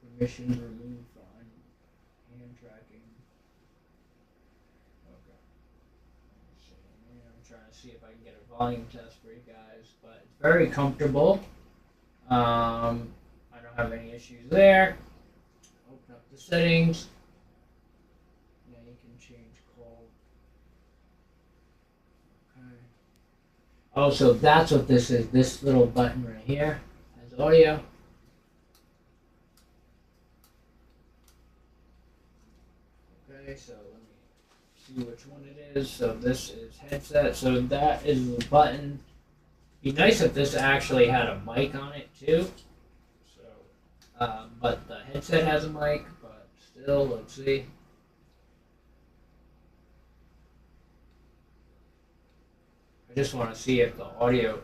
permissions removed on hand tracking. Okay. Let's see. I'm trying to see if I can get a volume test for you guys, but it's very comfortable. I don't have any issues there. Open up the settings. Now you can change call. Okay. Oh, so that's what this is. This little button right here has audio. Okay, so let me see which one it is. So this is headset. So that is the button. Be nice if this actually had a mic on it too. So, but the headset has a mic. But still, let's see. I just want to see if the audio.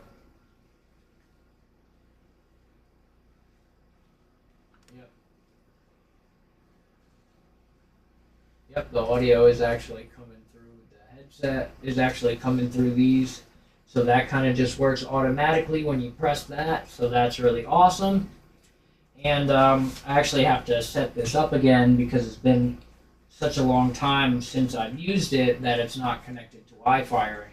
Yep, the audio is actually coming through the headset, is actually coming through these. So that kind of just works automatically when you press that. So that's really awesome. And I actually have to set this up again because it's been such a long time since I've used it that it's not connected to Wi-Fi or anything.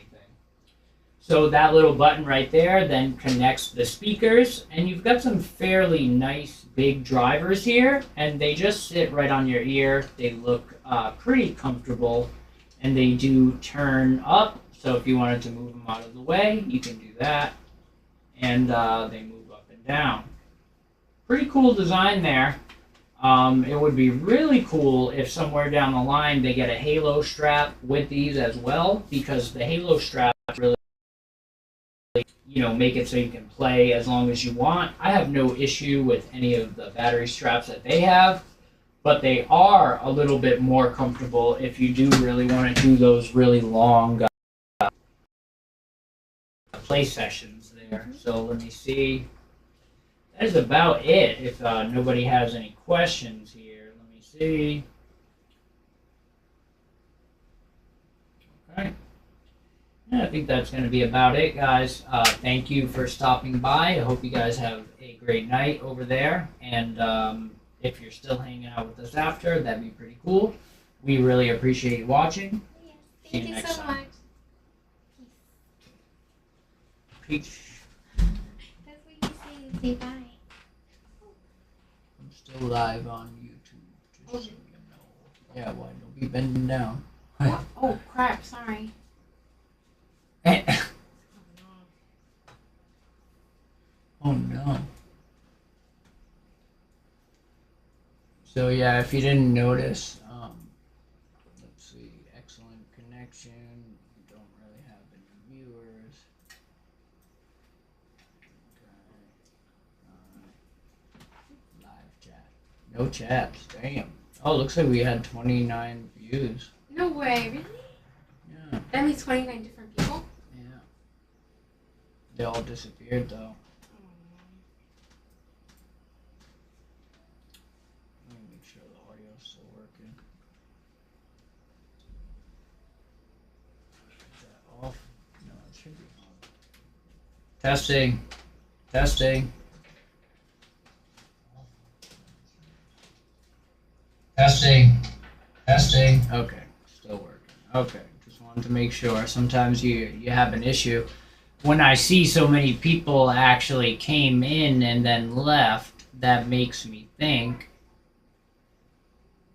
So that little button right there then connects the speakers, and you've got some fairly nice big drivers here, and they just sit right on your ear. They look pretty comfortable, and they do turn up. So if you wanted to move them out of the way, you can do that, and they move up and down. Pretty cool design there. It would be really cool if somewhere down the line they get a halo strap with these as well, because the halo strap really, make it so you can play as long as you want. I have no issue with any of the battery straps that they have, but they are a little bit more comfortable if you do really want to do those really long play sessions there. So let me see. That is about it. If nobody has any questions here, let me see. Okay. Yeah, I think that's going to be about it, guys. Thank you for stopping by. I hope you guys have a great night over there. And if you're still hanging out with us after, that'd be pretty cool. We really appreciate you watching. Yes. See you Thank you next so time. much. Peace. That's what you say. say bye. I'm still live on YouTube, just so you know. Yeah, why don't be bending down? What? Oh crap! Sorry. Oh no. So yeah, if you didn't notice, let's see, excellent connection. We don't really have any viewers. Okay. Live chat. No chats. Damn. Oh, looks like we had 29 views. No way, really? Yeah. That means 29 different people? Yeah. They all disappeared though. Let me make sure the audio's still working. Is that off? No, it should be on. Testing. Testing. Testing. Testing. Okay, still working. Okay, just wanted to make sure. Sometimes you have an issue. When I see so many people actually came in and then left, that makes me think.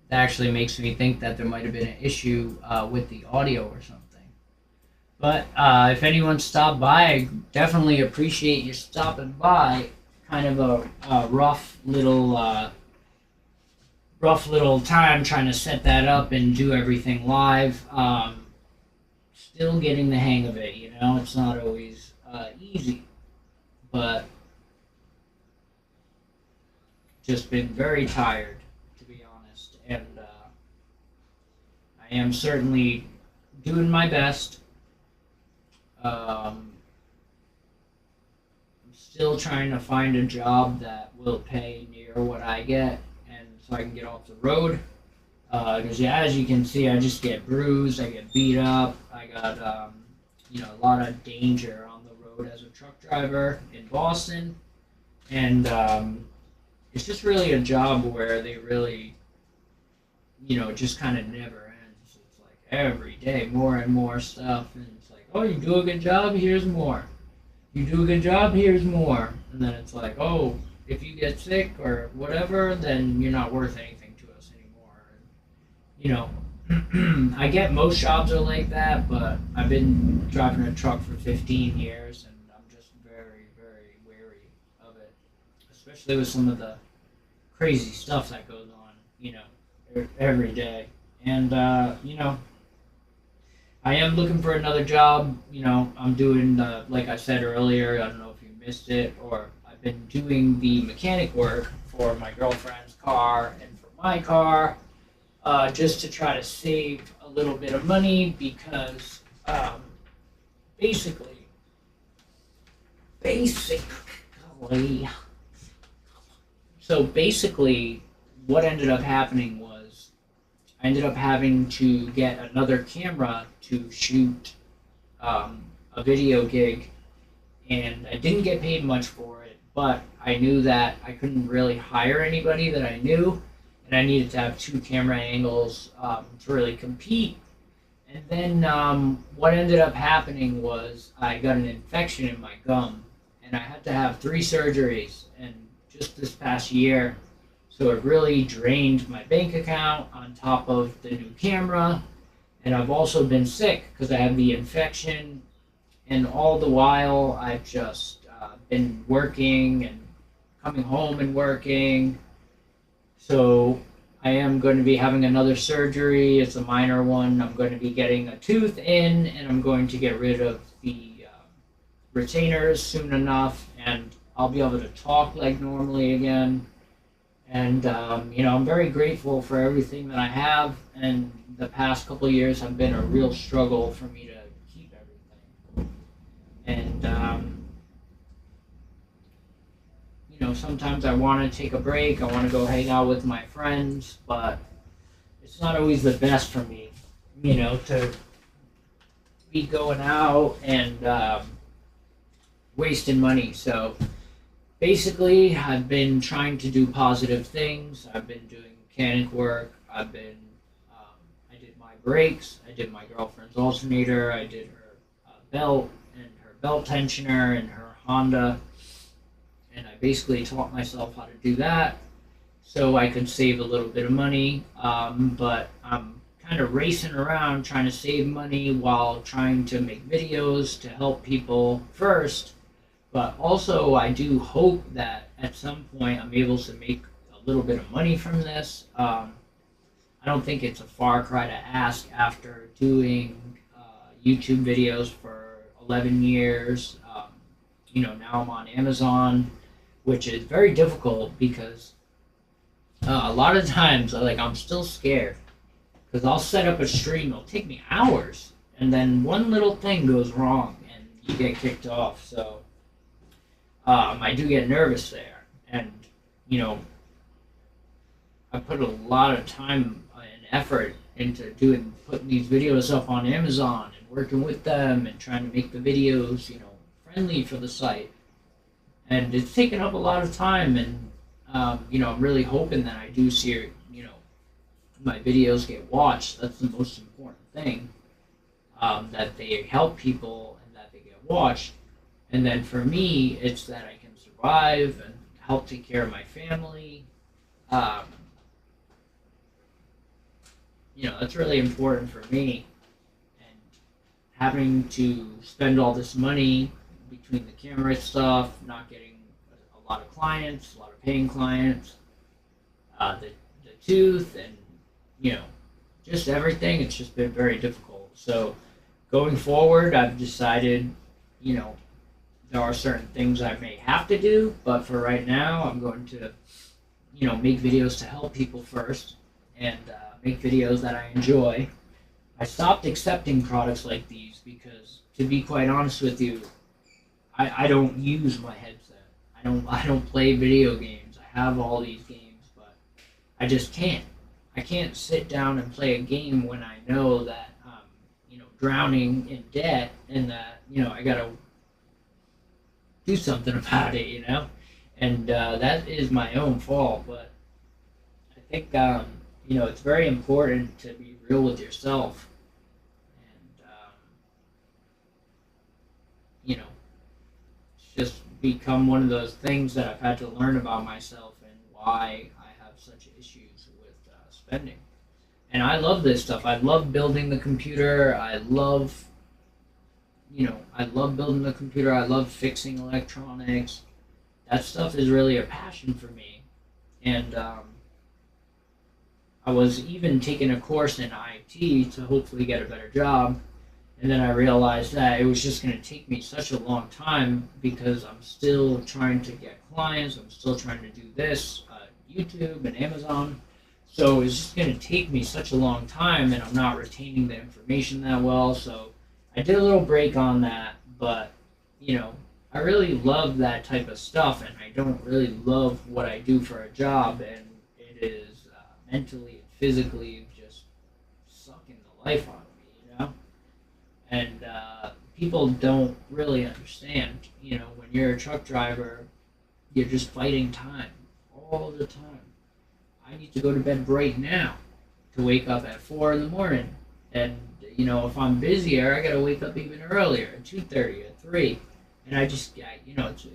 That actually makes me think that there might have been an issue with the audio or something. But if anyone stopped by, I definitely appreciate you stopping by. Kind of a rough little time trying to set that up and do everything live. Still getting the hang of it, you know. It's not always easy, but just been very tired, to be honest, and I am certainly doing my best. I'm still trying to find a job that will pay near what I get, and so I can get off the road. Because yeah, as you can see, I just get bruised, I get beat up, I got a lot of danger on the road as a truck driver in Boston, and it's just really a job where they really, it just kind of never ends. It's like every day more and more stuff, and it's like, oh, you do a good job, here's more. You do a good job, here's more, and then it's like, oh, if you get sick or whatever, then you're not worth anything to us anymore. I get most jobs are like that, but I've been driving a truck for 15 years, and I'm just very, very wary of it, especially with some of the crazy stuff that goes on, every day. And, I am looking for another job. I'm doing, like I said earlier, I don't know if you missed it, or I've been doing the mechanic work for my girlfriend's car and for my car, just to try to save a little bit of money because basically, so basically what ended up happening was I ended up having to get another camera to shoot a video gig, and I didn't get paid much for it, but I knew that I couldn't really hire anybody that I knew, and I needed to have 2 camera angles to really compete. And then what ended up happening was I got an infection in my gum, and I had to have 3 surgeries, and just this past year, so it really drained my bank account on top of the new camera. And I've also been sick because I have the infection, and all the while I've just been working and coming home and working. So I am going to be having another surgery. It's a minor one. I'm going to be getting a tooth in, and I'm going to get rid of the retainers soon enough, and I'll be able to talk like normally again. And, I'm very grateful for everything that I have, and the past couple of years have been a real struggle for me to keep everything. And, sometimes I want to take a break, I want to go hang out with my friends, but it's not always the best for me, to be going out and wasting money. So basically, I've been trying to do positive things. I've been doing mechanic work. I did my brakes. I did my girlfriend's alternator. I did her belt and her belt tensioner and her Honda. and I basically taught myself how to do that so I could save a little bit of money. But I'm kind of racing around trying to save money while trying to make videos to help people first. But also, I do hope that at some point I'm able to make a little bit of money from this. I don't think it's a far cry to ask after doing YouTube videos for 11 years. Now I'm on Amazon, which is very difficult because a lot of times, I'm still scared because I'll set up a stream. It'll take me hours, and then one little thing goes wrong, and you get kicked off. So I do get nervous there, and I put a lot of time and effort into putting these videos up on Amazon and working with them and trying to make the videos, friendly for the site. And it's taken up a lot of time, and I'm really hoping that I do see, my videos get watched. That's the most important thing, that they help people and that they get watched. And then for me, it's that I can survive and help take care of my family. That's really important for me. And having to spend all this money between the camera stuff, not getting a lot of clients, a lot of paying clients, the tooth, and just everything. It's just been very difficult. So going forward, I've decided, there are certain things I may have to do, but for right now, I'm going to, make videos to help people first, and make videos that I enjoy. I stopped accepting products like these because, to be quite honest with you, I don't use my headset. I don't play video games. I have all these games, but I just can't. I can't sit down and play a game when I know that drowning in debt, and that I gotta do something about it, and that is my own fault. But I think it's very important to be real with yourself, and it's just become one of those things that I've had to learn about myself and why I have such issues with spending. And I love this stuff. I love building the computer. I love building the computer. I love fixing electronics. That stuff is really a passion for me. And I was even taking a course in IT to hopefully get a better job. And then I realized that it was just going to take me such a long time because I'm still trying to get clients. I'm still trying to do this, YouTube and Amazon. So it's just going to take me such a long time, and I'm not retaining the information that well. So I did a little break on that, but I really love that type of stuff, and I don't really love what I do for a job, and it is mentally and physically just sucking the life out of me, And people don't really understand, when you're a truck driver, you're just fighting time all the time. I need to go to bed right now to wake up at 4 in the morning. And, if I'm busier, I got to wake up even earlier, at 2:30 or 3. And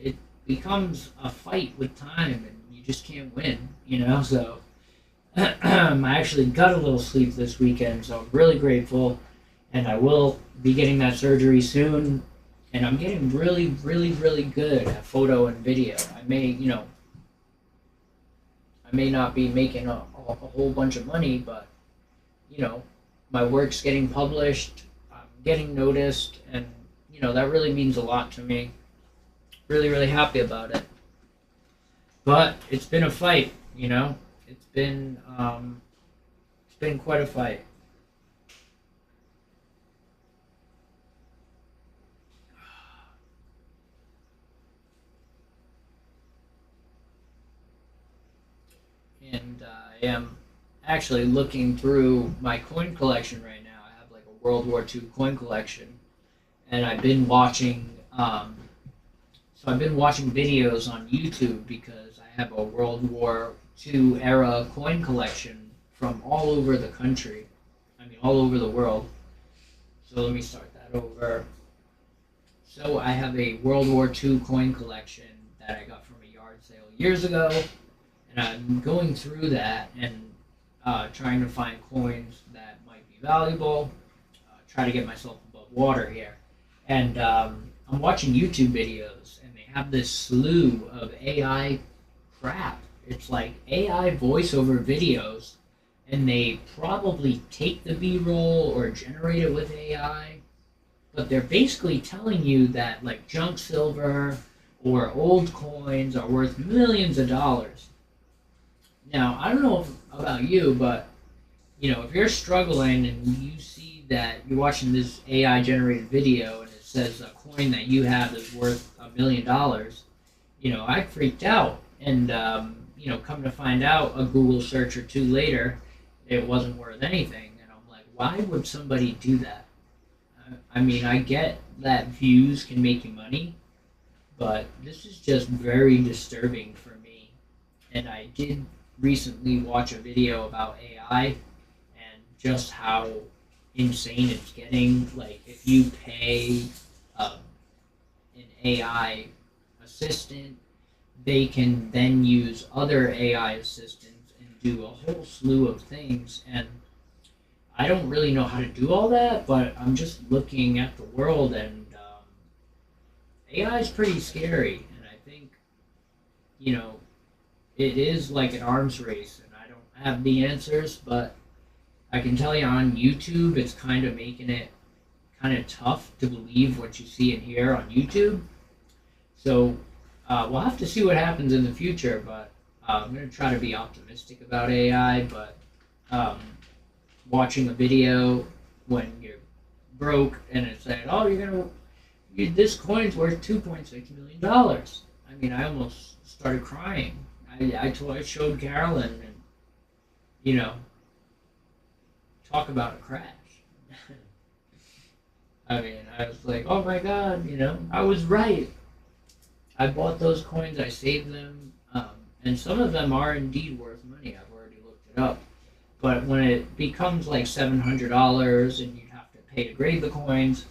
it becomes a fight with time, and you just can't win, So I actually got a little sleep this weekend, so I'm really grateful. And I will be getting that surgery soon. And I'm getting really, really, really good at photo and video. I may not be making a whole bunch of money, but my work's getting published, I'm getting noticed, and that really means a lot to me. Really, really happy about it. But it's been a fight, It's been quite a fight. And I am actually looking through my coin collection right now. I have like a World War II coin collection, and I've been watching. I've been watching videos on YouTube because I have a World War II era coin collection from all over the country. All over the world. So let me start that over. So I have a World War II coin collection that I got from a sale years ago, and I'm going through that and trying to find coins that might be valuable, try to get myself above water here. And I'm watching YouTube videos, and they have this slew of AI crap. It's like AI voiceover videos, and they probably take the B-roll or generate it with AI, but they're basically telling you that like junk silver or old coins are worth millions of dollars. Now, I don't know about you, but if you're struggling and you see that you're watching this AI generated video and it says a coin that you have is worth $1 million, I freaked out. And come to find out, a Google search or two later, it wasn't worth anything. And I'm like, why would somebody do that? I mean, I get that views can make you money, but this is just very disturbing for me. And I did recently watch a video about AI and just how insane it's getting. Like, if you pay an AI assistant, they can then use other AI assistants and do a whole slew of things. And I don't really know how to do all that, but I'm just looking at the world, and AI is pretty scary. And I think, it is like an arms race, and I don't have the answers, but I can tell you on YouTube, it's kind of making it kind of tough to believe what you see and hear on YouTube. So we'll have to see what happens in the future, but I'm going to try to be optimistic about AI, but watching a video when you're broke and it's saying, oh, this coin's worth $2.6 million. I mean, I almost started crying. I showed Carolyn, and, talk about a crash. I mean, I was like, oh my God, I was right. I bought those coins, I saved them, and some of them are indeed worth money. I've already looked it up. But when it becomes like $700 and you have to pay to grade the coins,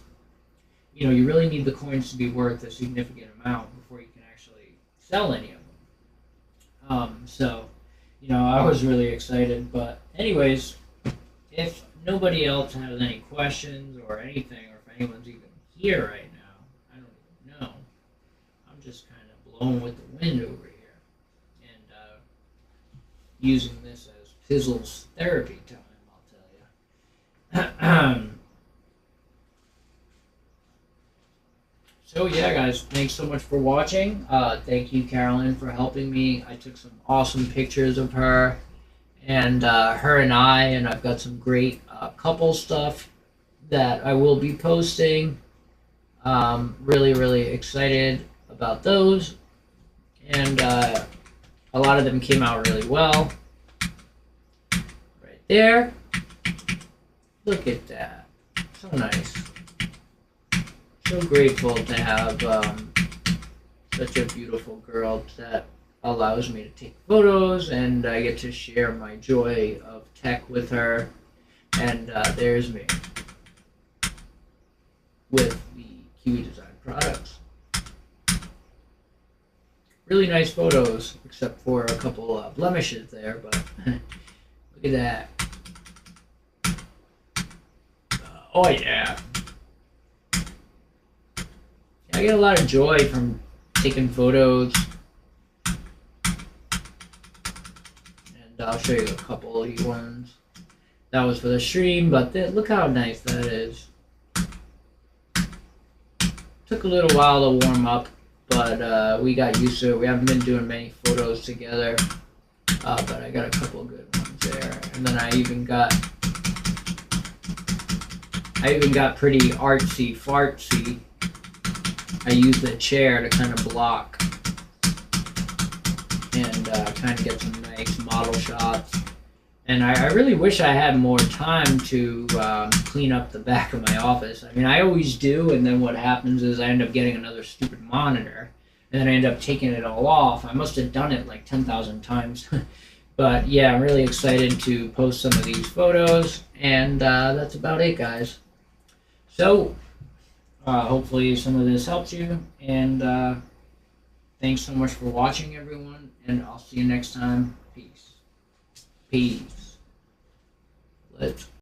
you really need the coins to be worth a significant amount before you can actually sell any of them. So, I was really excited. But anyways, if nobody else has any questions or anything, or if anyone's even here right now, I don't even know. I'm just kind of blown with the wind over here, and using this as Pizzles therapy time, I'll tell you. So yeah, guys, thanks so much for watching. Thank you, Carolyn, for helping me. I took some awesome pictures of her and her and I've got some great couple stuff that I will be posting. Really, really excited about those, and a lot of them came out really well. Right there. Look at that. So nice. So grateful to have such a beautiful girl that allows me to take photos, and I get to share my joy of tech with her. And there's me with the Kiwi Design products. Really nice photos, except for a couple of blemishes there, but look at that. Oh yeah. I get a lot of joy from taking photos, and I'll show you a couple of these ones. That was for the stream, but look how nice that is. Took a little while to warm up, but we got used to it. We haven't been doing many photos together, but I got a couple of good ones there. And then I even got pretty artsy fartsy. I use the chair to kind of block and kind of get some nice model shots. And I really wish I had more time to clean up the back of my office. I mean, I always do, and then what happens is I end up getting another stupid monitor, and then I end up taking it all off. I must have done it like 10,000 times. But yeah, I'm really excited to post some of these photos, and that's about it, guys. So hopefully some of this helps you, and Thanks so much for watching, everyone, and I'll see you next time. Peace. Peace. Let's